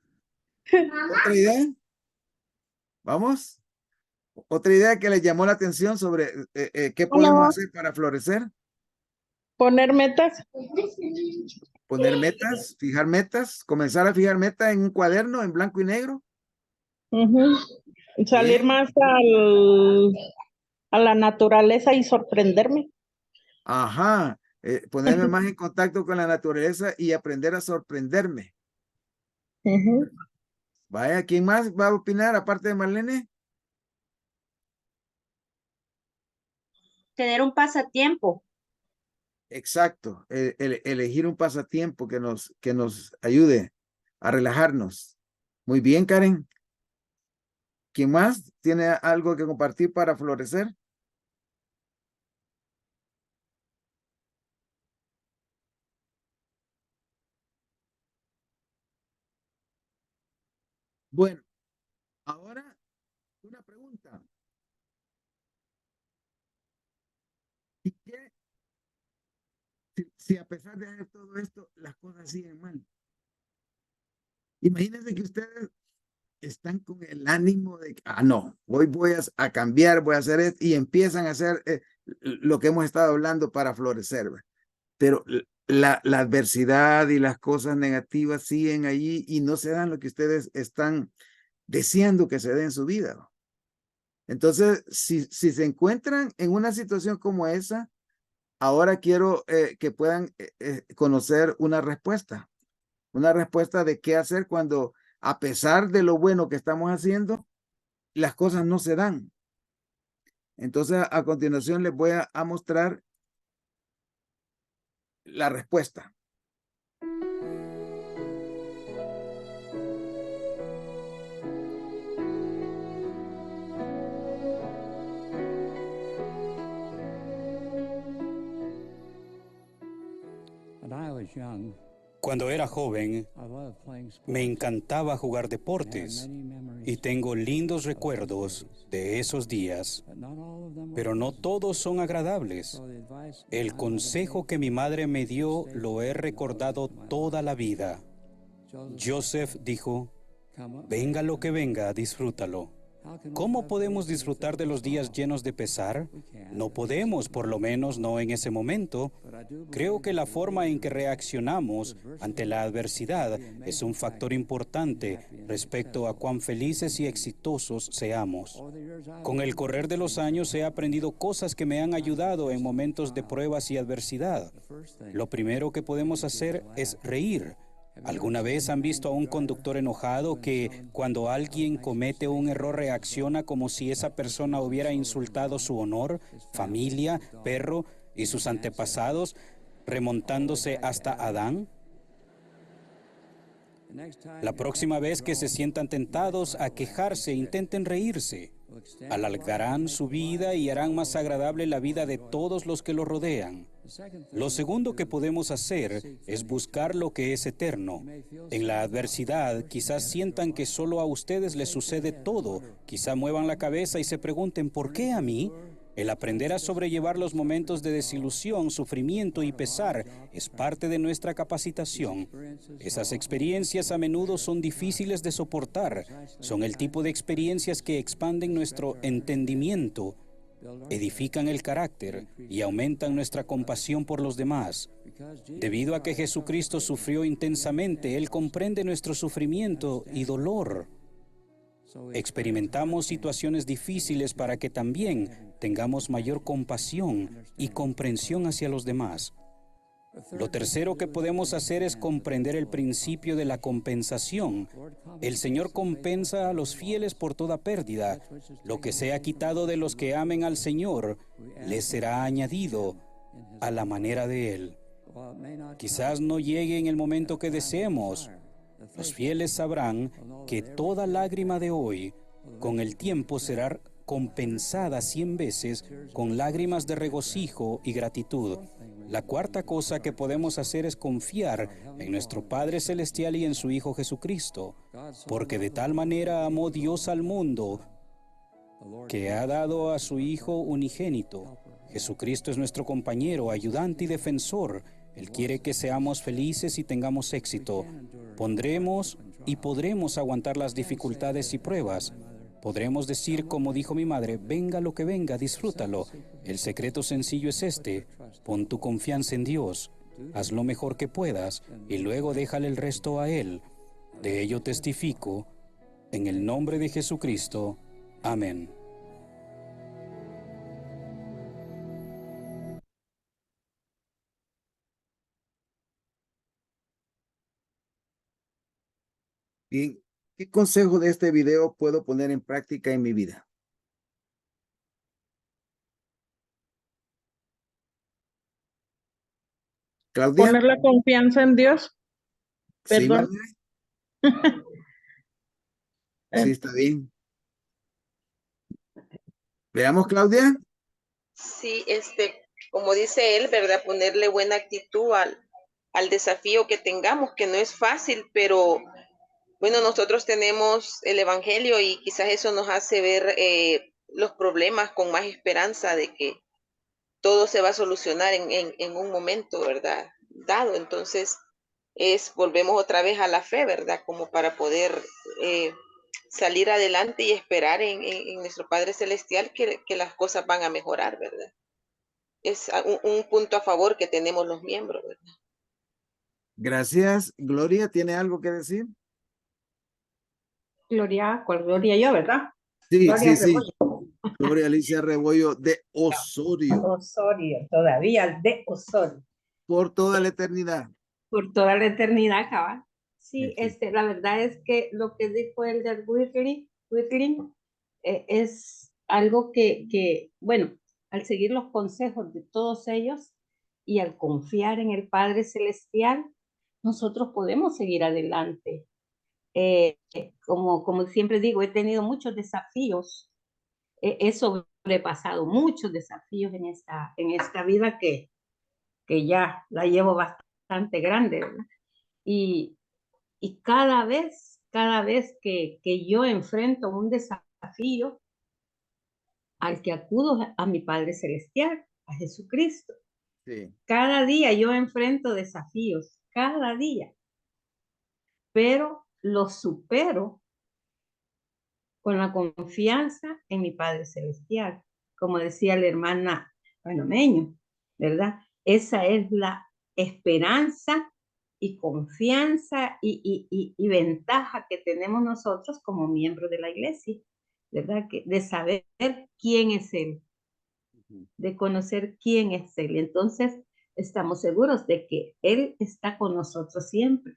¿Otra idea? ¿Vamos? ¿Otra idea que les llamó la atención sobre qué podemos hacer para florecer? Poner metas. Poner metas, fijar metas, comenzar a fijar metas en un cuaderno en blanco y negro. Salir Bien. más a la naturaleza y sorprenderme. Ajá, ponerme más en contacto con la naturaleza y aprender a sorprenderme. Vaya, ¿quién más va a opinar aparte de Marlene? Tener un pasatiempo. Exacto, elegir un pasatiempo que nos ayude a relajarnos. Muy bien, Karen. ¿Quién más tiene algo que compartir para florecer? Bueno, ahora una pregunta. ¿Y qué? Si a pesar de hacer todo esto, las cosas siguen mal. Imagínense que ustedes están con el ánimo de, no, hoy voy a cambiar, voy a hacer esto, y empiezan a hacer lo que hemos estado hablando para florecer. Pero la adversidad y las cosas negativas siguen allí y no se dan lo que ustedes están deseando que se dé en su vida. Entonces, si se encuentran en una situación como esa, ahora quiero que puedan conocer una respuesta de qué hacer cuando, a pesar de lo bueno que estamos haciendo, las cosas no se dan. Entonces, a continuación les voy a mostrar la respuesta. Cuando era joven, me encantaba jugar deportes y tengo lindos recuerdos de esos días, pero no todos son agradables. El consejo que mi madre me dio lo he recordado toda la vida. Joseph dijo, venga lo que venga, disfrútalo. ¿Cómo podemos disfrutar de los días llenos de pesar? No podemos, por lo menos no en ese momento. Creo que la forma en que reaccionamos ante la adversidad es un factor importante respecto a cuán felices y exitosos seamos. Con el correr de los años he aprendido cosas que me han ayudado en momentos de pruebas y adversidad. Lo primero que podemos hacer es reír. ¿Alguna vez han visto a un conductor enojado que cuando alguien comete un error reacciona como si esa persona hubiera insultado su honor, familia, perro y sus antepasados, remontándose hasta Adán? La próxima vez que se sientan tentados a quejarse, intenten reírse. Alargarán su vida y harán más agradable la vida de todos los que lo rodean. Lo segundo que podemos hacer es buscar lo que es eterno. En la adversidad, quizás sientan que solo a ustedes les sucede todo. Quizá muevan la cabeza y se pregunten, ¿por qué a mí? El aprender a sobrellevar los momentos de desilusión, sufrimiento y pesar es parte de nuestra capacitación. Esas experiencias a menudo son difíciles de soportar. Son el tipo de experiencias que expanden nuestro entendimiento, edifican el carácter y aumentan nuestra compasión por los demás. Debido a que Jesucristo sufrió intensamente, Él comprende nuestro sufrimiento y dolor. Experimentamos situaciones difíciles para que también tengamos mayor compasión y comprensión hacia los demás. Lo tercero que podemos hacer es comprender el principio de la compensación. El Señor compensa a los fieles por toda pérdida. Lo que sea quitado de los que amen al Señor, les será añadido a la manera de Él. Quizás no llegue en el momento que deseemos. Los fieles sabrán que toda lágrima de hoy, con el tiempo, será compensada 100 veces con lágrimas de regocijo y gratitud. La cuarta cosa que podemos hacer es confiar en nuestro Padre Celestial y en su Hijo Jesucristo, porque de tal manera amó Dios al mundo que ha dado a su Hijo unigénito. Jesucristo es nuestro compañero, ayudante y defensor. Él quiere que seamos felices y tengamos éxito. Pondremos y podremos aguantar las dificultades y pruebas. Podremos decir, como dijo mi madre, venga lo que venga, disfrútalo. El secreto sencillo es este: pon tu confianza en Dios, haz lo mejor que puedas y luego déjale el resto a Él. De ello testifico, en el nombre de Jesucristo. Amén. Bien, ¿qué consejo de este video puedo poner en práctica en mi vida? Claudia. Poner la confianza en Dios. Sí, Perdón. sí, está bien. Veamos, Claudia. Sí, como dice él, ¿verdad? Ponerle buena actitud al desafío que tengamos, que no es fácil, pero bueno, nosotros tenemos el Evangelio y quizás eso nos hace ver los problemas con más esperanza de que todo se va a solucionar en un momento, ¿verdad? Dado. Entonces, volvemos otra vez a la fe, ¿verdad? Como para poder salir adelante y esperar en nuestro Padre Celestial que las cosas van a mejorar, ¿verdad? Es un punto a favor que tenemos los miembros, ¿verdad? Gracias. Gloria, ¿tiene algo que decir? Gloria, ¿cuál Gloria? Yo, ¿verdad? Sí, Gloria sí, sí. Rebollo. Gloria Alicia Rebollo de Osorio. Osorio, todavía de Osorio. Por toda la eternidad. Por toda la eternidad, cabal. Sí, Sí. la verdad es que lo que dijo el de Whitling es algo que, bueno, al seguir los consejos de todos ellos y al confiar en el Padre Celestial, nosotros podemos seguir adelante. Como siempre digo, he tenido muchos desafíos, he sobrepasado muchos desafíos en esta vida que ya la llevo bastante grande, ¿verdad? Y cada vez que yo enfrento un desafío, al que acudo a mi Padre Celestial, a Jesucristo. Sí. Cada día yo enfrento desafíos, cada día, pero los supero con la confianza en mi Padre Celestial, como decía la hermana panameño, ¿verdad? Esa es la esperanza y confianza y ventaja que tenemos nosotros como miembros de la iglesia, ¿verdad? De saber quién es Él, de conocer quién es Él. Entonces, estamos seguros de que Él está con nosotros siempre.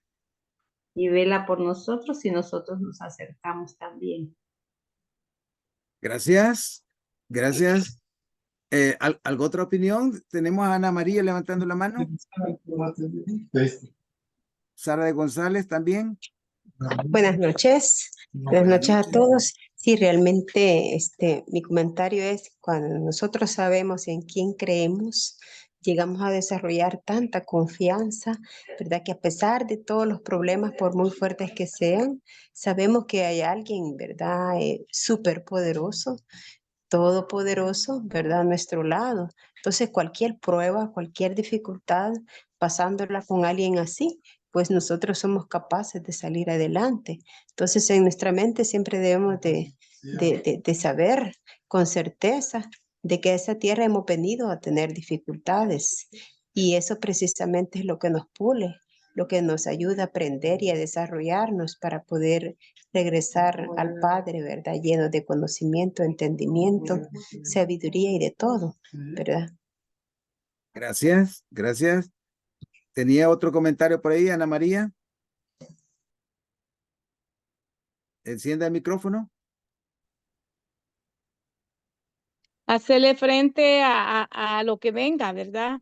y vela por nosotros y nosotros nos acercamos también. Gracias. Gracias. ¿Algo otra opinión? Tenemos a Ana María levantando la mano. Sara de González también. Buenas noches. Buenas noches a todos. Sí, realmente mi comentario es cuando nosotros sabemos en quién creemos, llegamos a desarrollar tanta confianza, ¿verdad? Que a pesar de todos los problemas, por muy fuertes que sean, sabemos que hay alguien, ¿verdad? Súper poderoso, todopoderoso, ¿verdad? A nuestro lado. Entonces, cualquier prueba, cualquier dificultad, pasándola con alguien así, pues nosotros somos capaces de salir adelante. Entonces, en nuestra mente siempre debemos de saber con certeza de que a esa tierra hemos venido a tener dificultades. Y eso precisamente es lo que nos pule, lo que nos ayuda a aprender y a desarrollarnos para poder regresar al Padre, ¿verdad? Lleno de conocimiento, entendimiento, sabiduría y de todo, ¿verdad? Gracias, gracias. ¿Tenía otro comentario por ahí, Ana María? Encienda el micrófono. Hacerle frente a lo que venga, ¿verdad?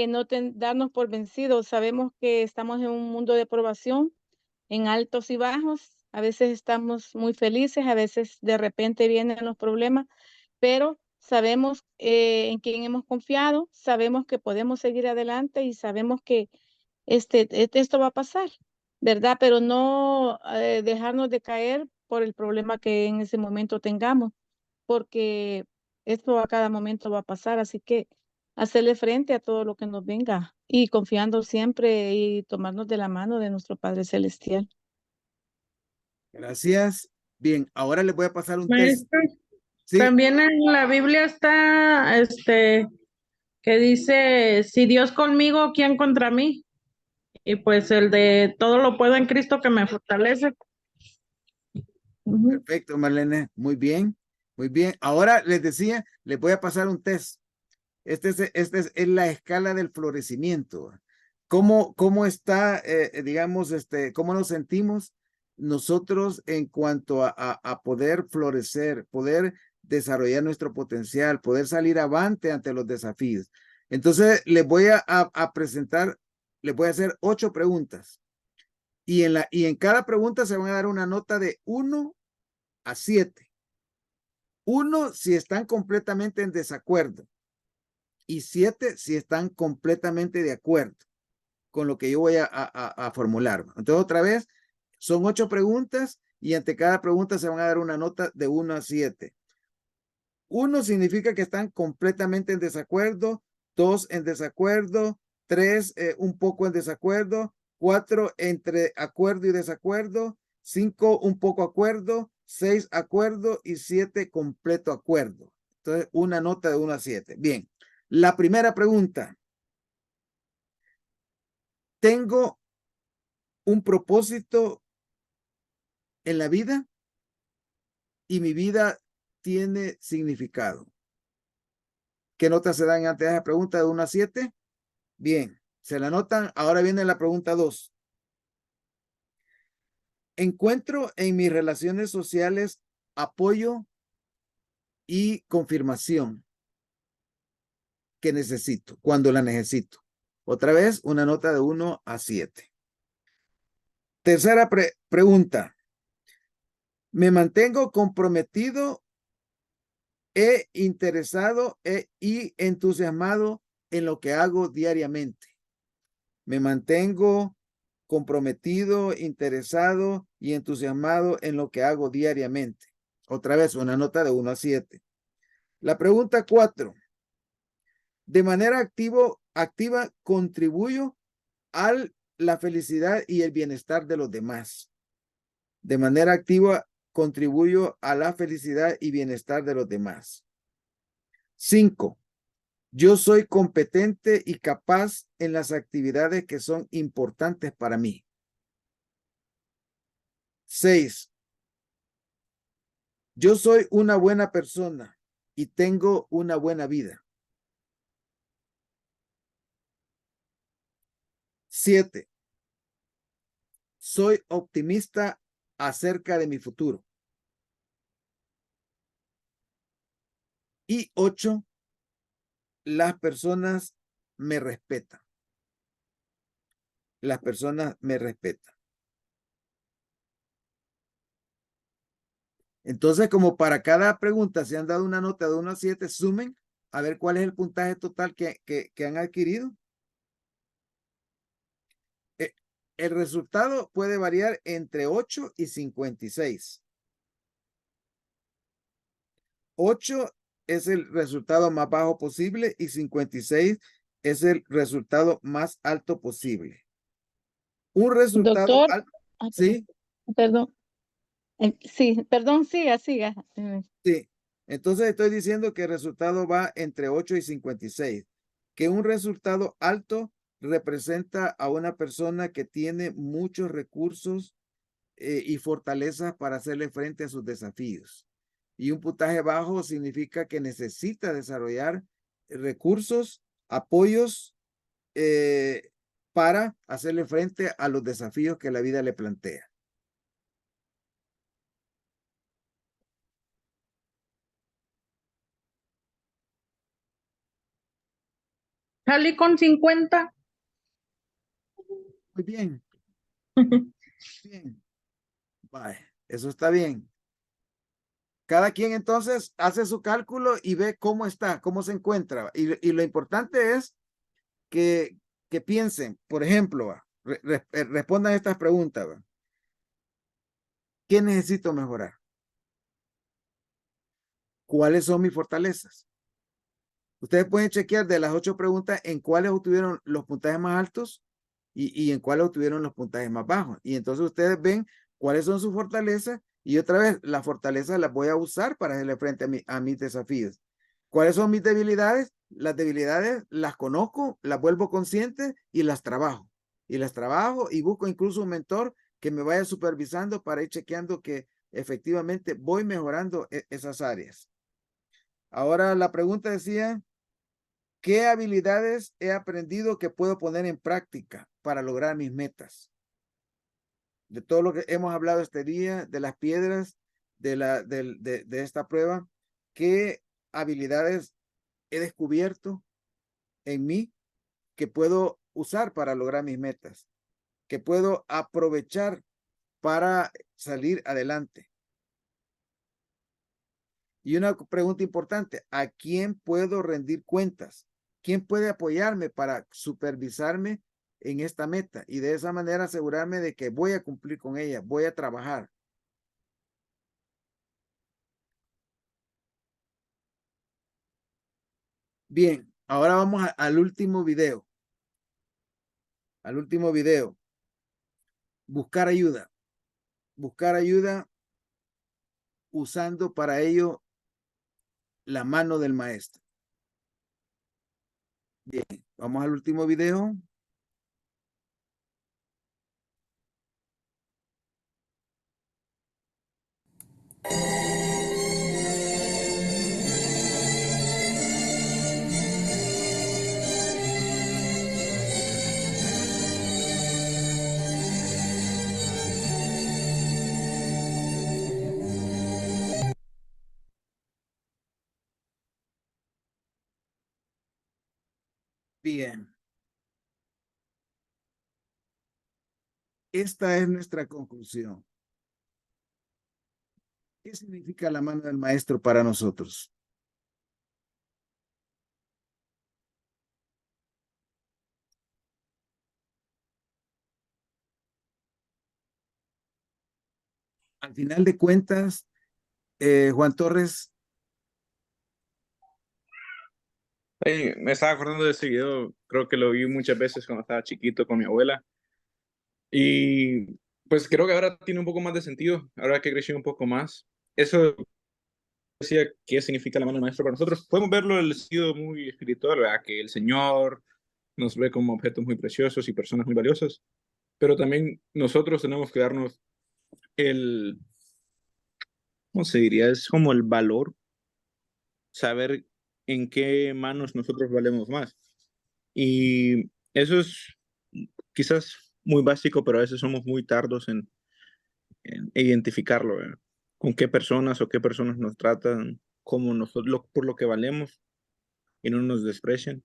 No darnos por vencidos. Sabemos que estamos en un mundo de probación, en altos y bajos. A veces estamos muy felices, a veces de repente vienen los problemas, pero sabemos en quién hemos confiado, sabemos que podemos seguir adelante y sabemos que esto va a pasar, ¿verdad? Pero no dejarnos de caer por el problema que en ese momento tengamos, porque esto a cada momento va a pasar, así que hacerle frente a todo lo que nos venga y confiando siempre y tomarnos de la mano de nuestro Padre Celestial. Gracias. Bien, ahora les voy a pasar un test. Maestro, Sí. también en la Biblia está que dice, si Dios conmigo, ¿quién contra mí? Y pues el de todo lo puedo en Cristo que me fortalece. Perfecto, Marlene. Muy bien, muy bien. Ahora les decía, les voy a pasar un test. Este es la escala del florecimiento. ¿Cómo está, digamos, cómo nos sentimos nosotros en cuanto a poder florecer, poder desarrollar nuestro potencial, poder salir avante ante los desafíos? Entonces, les voy a presentar, les voy a hacer 8 preguntas. Y en cada pregunta se van a dar una nota de 1 a 7. 1 si están completamente en desacuerdo. Y 7 si están completamente de acuerdo con lo que yo voy a formular. Entonces, otra vez, son 8 preguntas y ante cada pregunta se van a dar una nota de 1 a 7. 1 significa que están completamente en desacuerdo, 2 en desacuerdo, 3 un poco en desacuerdo, 4 entre acuerdo y desacuerdo, 5 un poco acuerdo, 6 acuerdo y 7 completo acuerdo. Entonces, una nota de 1 a 7. Bien. La primera pregunta. ¿Tengo un propósito en la vida? Y mi vida tiene significado. ¿Qué notas se dan ante esa pregunta de 1 a 7? Bien, se la anotan. Ahora viene la pregunta 2. ¿Encuentro en mis relaciones sociales apoyo y confirmación que necesito, cuando la necesito? Otra vez, una nota de 1 a 7. Tercera pregunta. ¿Me mantengo comprometido interesado y entusiasmado en lo que hago diariamente? Me mantengo comprometido, interesado y entusiasmado en lo que hago diariamente. Otra vez, una nota de 1 a 7. La pregunta 4. De manera activa contribuyo a la felicidad y el bienestar de los demás. De manera activa contribuyo a la felicidad y bienestar de los demás. 5. Yo soy competente y capaz en las actividades que son importantes para mí. 6. Yo soy una buena persona y tengo una buena vida. 7. soy optimista acerca de mi futuro. Y 8, las personas me respetan. Las personas me respetan. Entonces, como para cada pregunta se han dado una nota de 1 a 7, sumen a ver cuál es el puntaje total que han adquirido. El resultado puede variar entre 8 y 56. 8 es el resultado más bajo posible y 56 es el resultado más alto posible. Un resultado Doctor, alto. ¿Sí? Perdón. Sí, perdón, siga. Sí. Entonces estoy diciendo que el resultado va entre 8 y 56. Que un resultado alto representa a una persona que tiene muchos recursos y fortalezas para hacerle frente a sus desafíos. Y un puntaje bajo significa que necesita desarrollar recursos, apoyos para hacerle frente a los desafíos que la vida le plantea. Salí con 50. Muy bien. Bien. Vale, eso está bien. Cada quien entonces hace su cálculo y ve cómo está, cómo se encuentra. Y lo importante es que piensen, por ejemplo, respondan estas preguntas. ¿Qué necesito mejorar? ¿Cuáles son mis fortalezas? Ustedes pueden chequear de las 8 preguntas en cuáles obtuvieron los puntajes más altos y en cuáles obtuvieron los puntajes más bajos. Y entonces ustedes ven cuáles son sus fortalezas y otra vez las fortalezas las voy a usar para hacerle frente a mis desafíos. ¿Cuáles son mis debilidades? Las debilidades las conozco, las vuelvo conscientes y las trabajo. Y las trabajo y busco incluso un mentor que me vaya supervisando para ir chequeando que efectivamente voy mejorando esas áreas. Ahora la pregunta decía, ¿qué habilidades he aprendido que puedo poner en práctica para lograr mis metas? De todo lo que hemos hablado este día, de las piedras, de esta prueba, ¿qué habilidades he descubierto en mí que puedo usar para lograr mis metas? Que puedo aprovechar para salir adelante. Y una pregunta importante, ¿a quién puedo rendir cuentas? ¿Quién puede apoyarme para supervisarme en esta meta? Y de esa manera asegurarme de que voy a cumplir con ella, voy a trabajar. Bien, ahora vamos al último video. Al último video. Buscar ayuda. Buscar ayuda usando para ello la mano del maestro. Bien, vamos al último video. Bien. Esta es nuestra conclusión. ¿Qué significa la mano del maestro para nosotros? Al final de cuentas, Juan Torres. Me estaba acordando de ese video, creo que lo vi muchas veces cuando estaba chiquito con mi abuela. Y pues creo que ahora tiene un poco más de sentido, ahora que creció un poco más. Eso decía qué significa la mano del maestro para nosotros. Podemos verlo en el sentido muy espiritual, ¿verdad? Que el Señor nos ve como objetos muy preciosos y personas muy valiosas, pero también nosotros tenemos que darnos ¿cómo se diría? Es como el valor, saber en qué manos nosotros valemos más. Y eso es quizás muy básico, pero a veces somos muy tardos en identificarlo, ¿verdad? Con qué personas o qué personas nos tratan, como nosotros, por lo que valemos y no nos desprecian,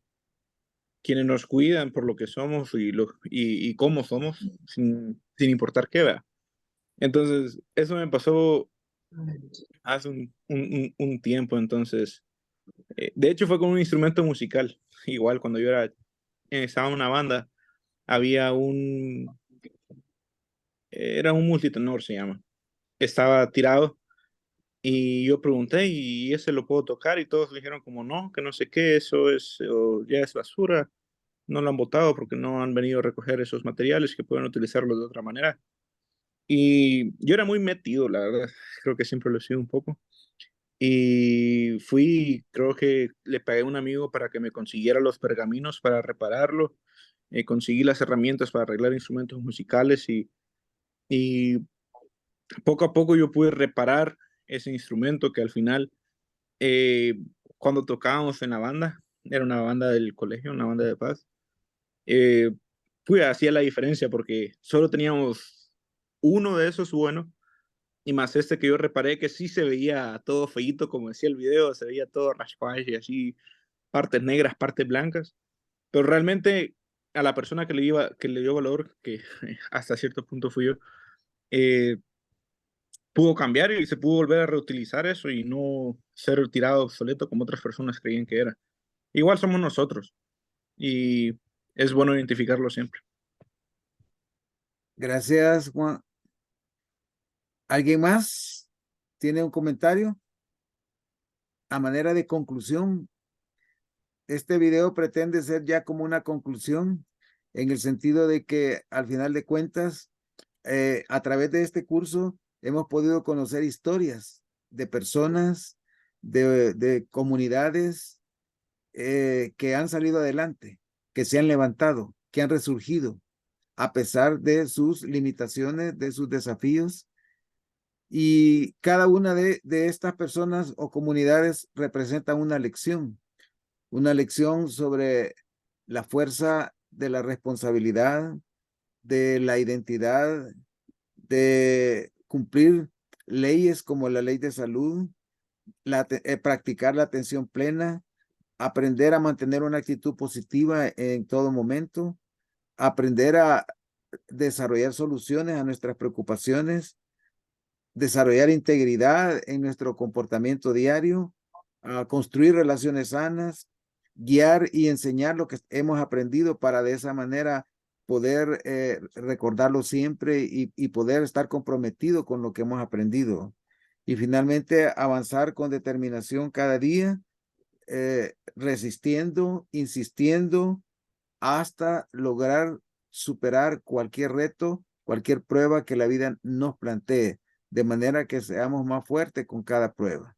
quienes nos cuidan por lo que somos y cómo somos, sin importar qué, ¿verdad? Entonces, eso me pasó hace un tiempo, entonces, de hecho fue con un instrumento musical, igual cuando yo estaba en una banda, había era un multitenor se llama, estaba tirado y yo pregunté, ¿y ese lo puedo tocar? Y todos dijeron como no, que no sé qué, eso es, o ya es basura, no lo han botado porque no han venido a recoger esos materiales que pueden utilizarlos de otra manera. Y yo era muy metido, la verdad, creo que siempre lo he sido un poco. Y fui, creo que le pagué a un amigo para que me consiguiera los pergaminos para repararlo, conseguí las herramientas para arreglar instrumentos musicales y poco a poco yo pude reparar ese instrumento que al final, eh, cuando tocábamos en la banda, era una banda del colegio, una banda de paz, eh, pues hacía la diferencia porque solo teníamos uno de esos bueno y más este que yo reparé que sí se veía todo feíto, como decía el video, se veía todo raspado y así, partes negras, partes blancas, pero realmente a la persona que le dio valor, que hasta cierto punto fui yo, eh, pudo cambiar y se pudo volver a reutilizar eso y no ser tirado obsoleto como otras personas creían que era. Igual somos nosotros y es bueno identificarlo siempre. Gracias, Juan. ¿Alguien más tiene un comentario? A manera de conclusión, este video pretende ser ya como una conclusión en el sentido de que al final de cuentas, a través de este curso hemos podido conocer historias de personas, de comunidades que han salido adelante, que se han levantado, que han resurgido a pesar de sus limitaciones, de sus desafíos. Y cada una de estas personas o comunidades representa una lección sobre la fuerza de la responsabilidad, de la identidad, de cumplir leyes como la ley de salud, practicar la atención plena, aprender a mantener una actitud positiva en todo momento, aprender a desarrollar soluciones a nuestras preocupaciones, desarrollar integridad en nuestro comportamiento diario, a construir relaciones sanas, guiar y enseñar lo que hemos aprendido para de esa manera poder recordarlo siempre y poder estar comprometido con lo que hemos aprendido. Y finalmente avanzar con determinación cada día, resistiendo, insistiendo hasta lograr superar cualquier reto, cualquier prueba que la vida nos plantee, de manera que seamos más fuertes con cada prueba.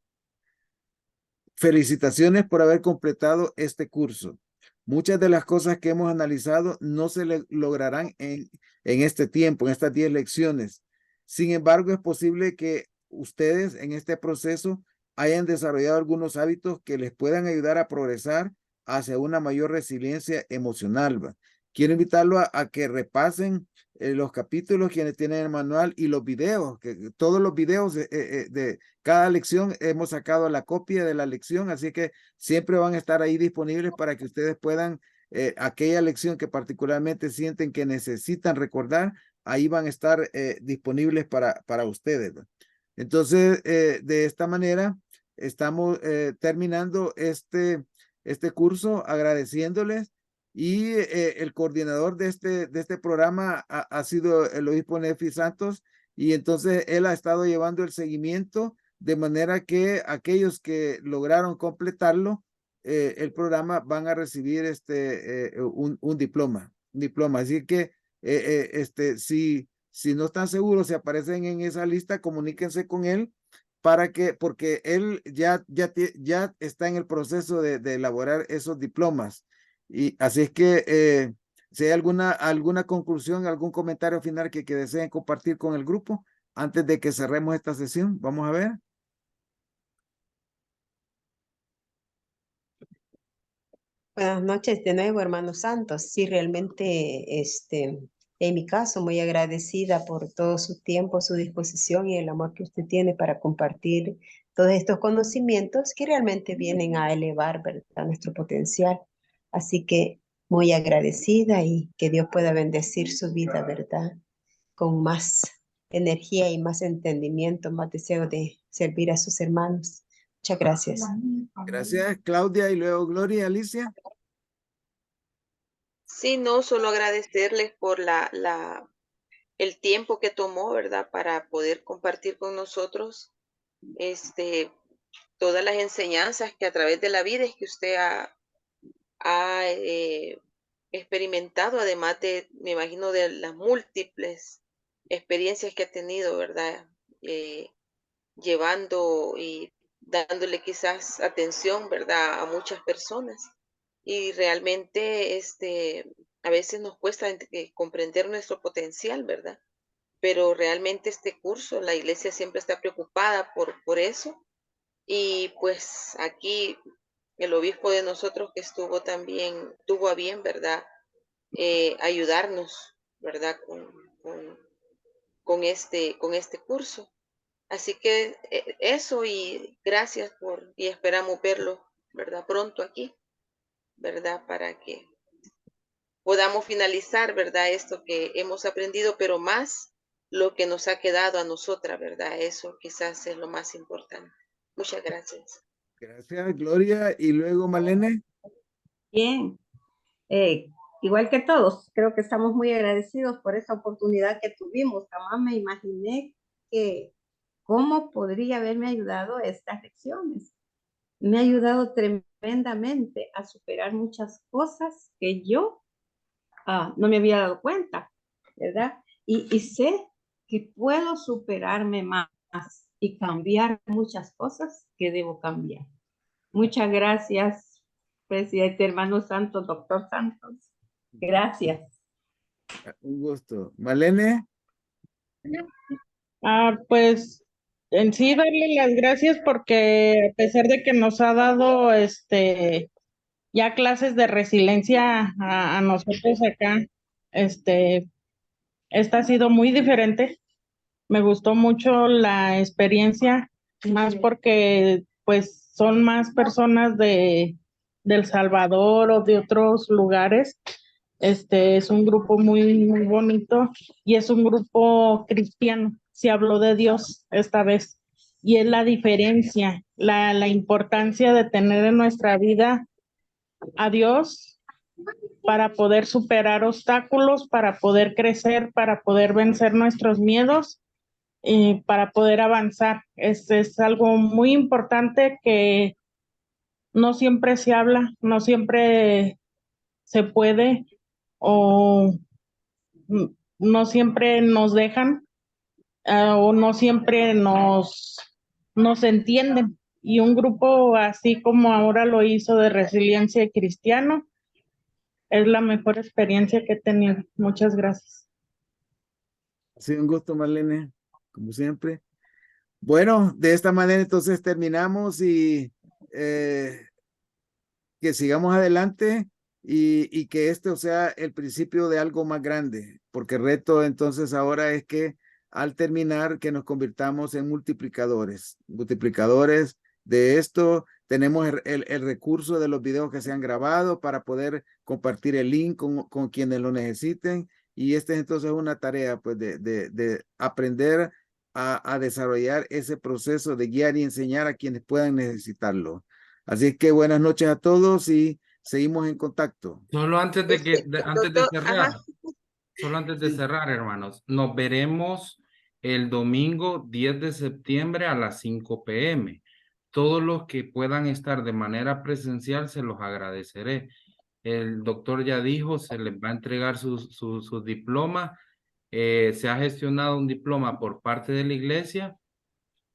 Felicitaciones por haber completado este curso. Muchas de las cosas que hemos analizado no se lograrán en este tiempo, en estas 10 lecciones. Sin embargo, es posible que ustedes en este proceso hayan desarrollado algunos hábitos que les puedan ayudar a progresar hacia una mayor resiliencia emocional. Quiero invitarlo a que repasen los capítulos quienes tienen el manual y los videos, que todos los videos de cada lección hemos sacado la copia de la lección, así que siempre van a estar ahí disponibles para que ustedes puedan, aquella lección que particularmente sienten que necesitan recordar, ahí van a estar disponibles para ustedes. Entonces, de esta manera, estamos terminando este curso agradeciéndoles. Y el coordinador de este programa ha sido el obispo Nefi Santos, y entonces él ha estado llevando el seguimiento de manera que aquellos que lograron completarlo, el programa van a recibir un diploma. Así que si no están seguros, si aparecen en esa lista, comuníquense con él porque él ya está en el proceso de elaborar esos diplomas. Y así es que si hay alguna conclusión, algún comentario final que deseen compartir con el grupo antes de que cerremos esta sesión, vamos a ver. Buenas noches de nuevo, hermanos santos. Sí, realmente En mi caso, muy agradecida por todo su tiempo, su disposición y el amor que usted tiene para compartir todos estos conocimientos que realmente vienen a elevar, ¿verdad?, nuestro potencial. Así que muy agradecida y que Dios pueda bendecir su vida, ¿verdad?, con más energía y más entendimiento, más deseo de servir a sus hermanos. Muchas gracias. Gracias, Claudia, y luego Gloria, Alicia. Sí, no, solo agradecerles por el tiempo que tomó, ¿verdad? Para poder compartir con nosotros todas las enseñanzas que a través de la vida es que usted ha experimentado, además de, me imagino, de las múltiples experiencias que ha tenido, ¿verdad? Llevando y dándole quizás atención, ¿verdad?, a muchas personas. Y realmente a veces nos cuesta comprender nuestro potencial, ¿verdad? Pero realmente este curso, la iglesia siempre está preocupada por eso. Y pues aquí el obispo de nosotros que estuvo también, tuvo a bien, ¿verdad?, ayudarnos, ¿verdad?, con este curso. Así que eso, y gracias y esperamos verlo, ¿verdad?, pronto aquí, ¿verdad?, para que podamos finalizar, ¿verdad?, esto que hemos aprendido, pero más lo que nos ha quedado a nosotras, ¿verdad? Eso quizás es lo más importante. Muchas gracias. Gracias, Gloria, y luego Malene. Bien, igual que todos, creo que estamos muy agradecidos por esa oportunidad que tuvimos. Jamás me imaginé que cómo podría haberme ayudado estas lecciones. Me ha ayudado tremendamente a superar muchas cosas que yo no me había dado cuenta, ¿verdad? Y sé que puedo superarme más y cambiar muchas cosas que debo cambiar. Muchas gracias, presidente hermano Santos, doctor Santos. Gracias. Un gusto. Malene. Pues en sí darle las gracias porque a pesar de que nos ha dado ya clases de resiliencia a nosotros acá, esta ha sido muy diferente. Me gustó mucho la experiencia, más porque pues son más personas de El Salvador o de otros lugares. Es un grupo muy bonito y es un grupo cristiano. Se habló de Dios esta vez y es la diferencia, la importancia de tener en nuestra vida a Dios para poder superar obstáculos, para poder crecer, para poder vencer nuestros miedos y para poder avanzar. Es algo muy importante que no siempre se habla, no siempre se puede o no siempre nos dejan o no siempre nos entienden. Y un grupo así como ahora lo hizo de Resiliencia Cristiano es la mejor experiencia que he tenido. Muchas gracias. Ha sido un gusto, Marlene, como siempre. Bueno, de esta manera entonces terminamos y que sigamos adelante y que esto sea el principio de algo más grande, porque el reto entonces ahora es que al terminar que nos convirtamos en multiplicadores de esto. Tenemos el recurso de los videos que se han grabado para poder compartir el link con quienes lo necesiten. Y esta es entonces una tarea pues de aprender a desarrollar ese proceso de guiar y enseñar a quienes puedan necesitarlo. Así que buenas noches a todos y seguimos en contacto. Solo antes de cerrar, Ajá. solo antes de cerrar, hermanos, nos veremos el domingo 10 de septiembre a las 5 p.m. Todos los que puedan estar de manera presencial se los agradeceré. El doctor ya dijo, se les va a entregar su diploma. Se ha gestionado un diploma por parte de la iglesia,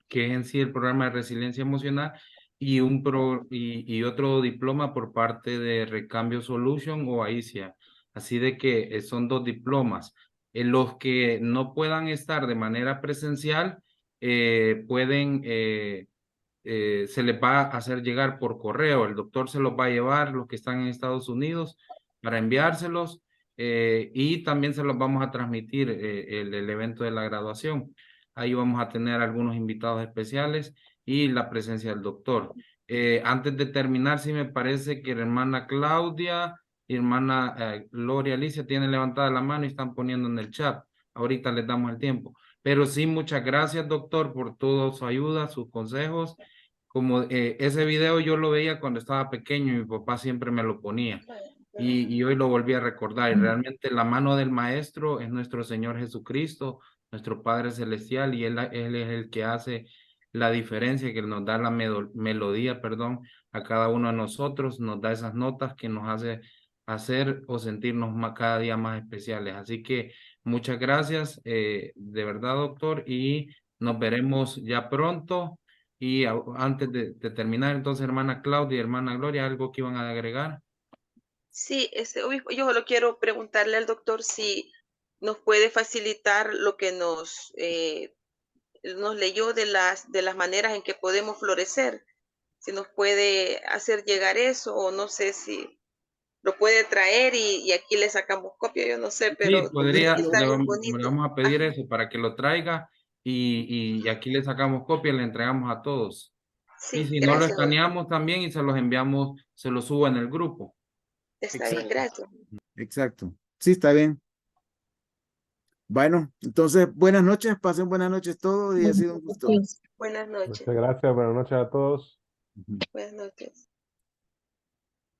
que es en sí el programa de resiliencia emocional, y otro diploma por parte de Recambio Solution o AICIA. Así de que son 2 diplomas. Los que no puedan estar de manera presencial pueden, se les va a hacer llegar por correo. El doctor se los va a llevar, los que están en Estados Unidos, para enviárselos. y también se los vamos a transmitir el evento de la graduación. Ahí vamos a tener algunos invitados especiales y la presencia del doctor. Antes de terminar, sí me parece que la hermana Claudia y hermana Gloria Alicia tienen levantada la mano y están poniendo en el chat. Ahorita les damos el tiempo. Pero sí, muchas gracias, doctor, por toda su ayuda, sus consejos. Como ese video yo lo veía cuando estaba pequeño y mi papá siempre me lo ponía. Y hoy lo volví a recordar. Y realmente la mano del maestro es nuestro Señor Jesucristo, nuestro Padre Celestial, y Él es el que hace la diferencia, que nos da la melodía, perdón, a cada uno de nosotros, nos da esas notas que nos hace hacer o sentirnos cada día más especiales. Así que muchas gracias, de verdad, doctor, y nos veremos ya pronto. Y antes de terminar, entonces, hermana Claudia y hermana Gloria, ¿algo que iban a agregar? Sí, obispo, yo solo quiero preguntarle al doctor si nos puede facilitar lo que nos leyó de las maneras en que podemos florecer. Si nos puede hacer llegar eso, o no sé si lo puede traer y aquí le sacamos copia, yo no sé, pero Sí, podría, está le bien bonito. vamos a pedir eso para que lo traiga y aquí le sacamos copia y le entregamos a todos. Sí, Y si no lo gracias. escaneamos también y se los enviamos, se los subo en el grupo. Está bien, gracias. Exacto. Sí, está bien. Bueno, entonces, buenas noches, pasen buenas noches todos y ha sido un gusto. Buenas noches. Muchas gracias, buenas noches a todos. Buenas noches.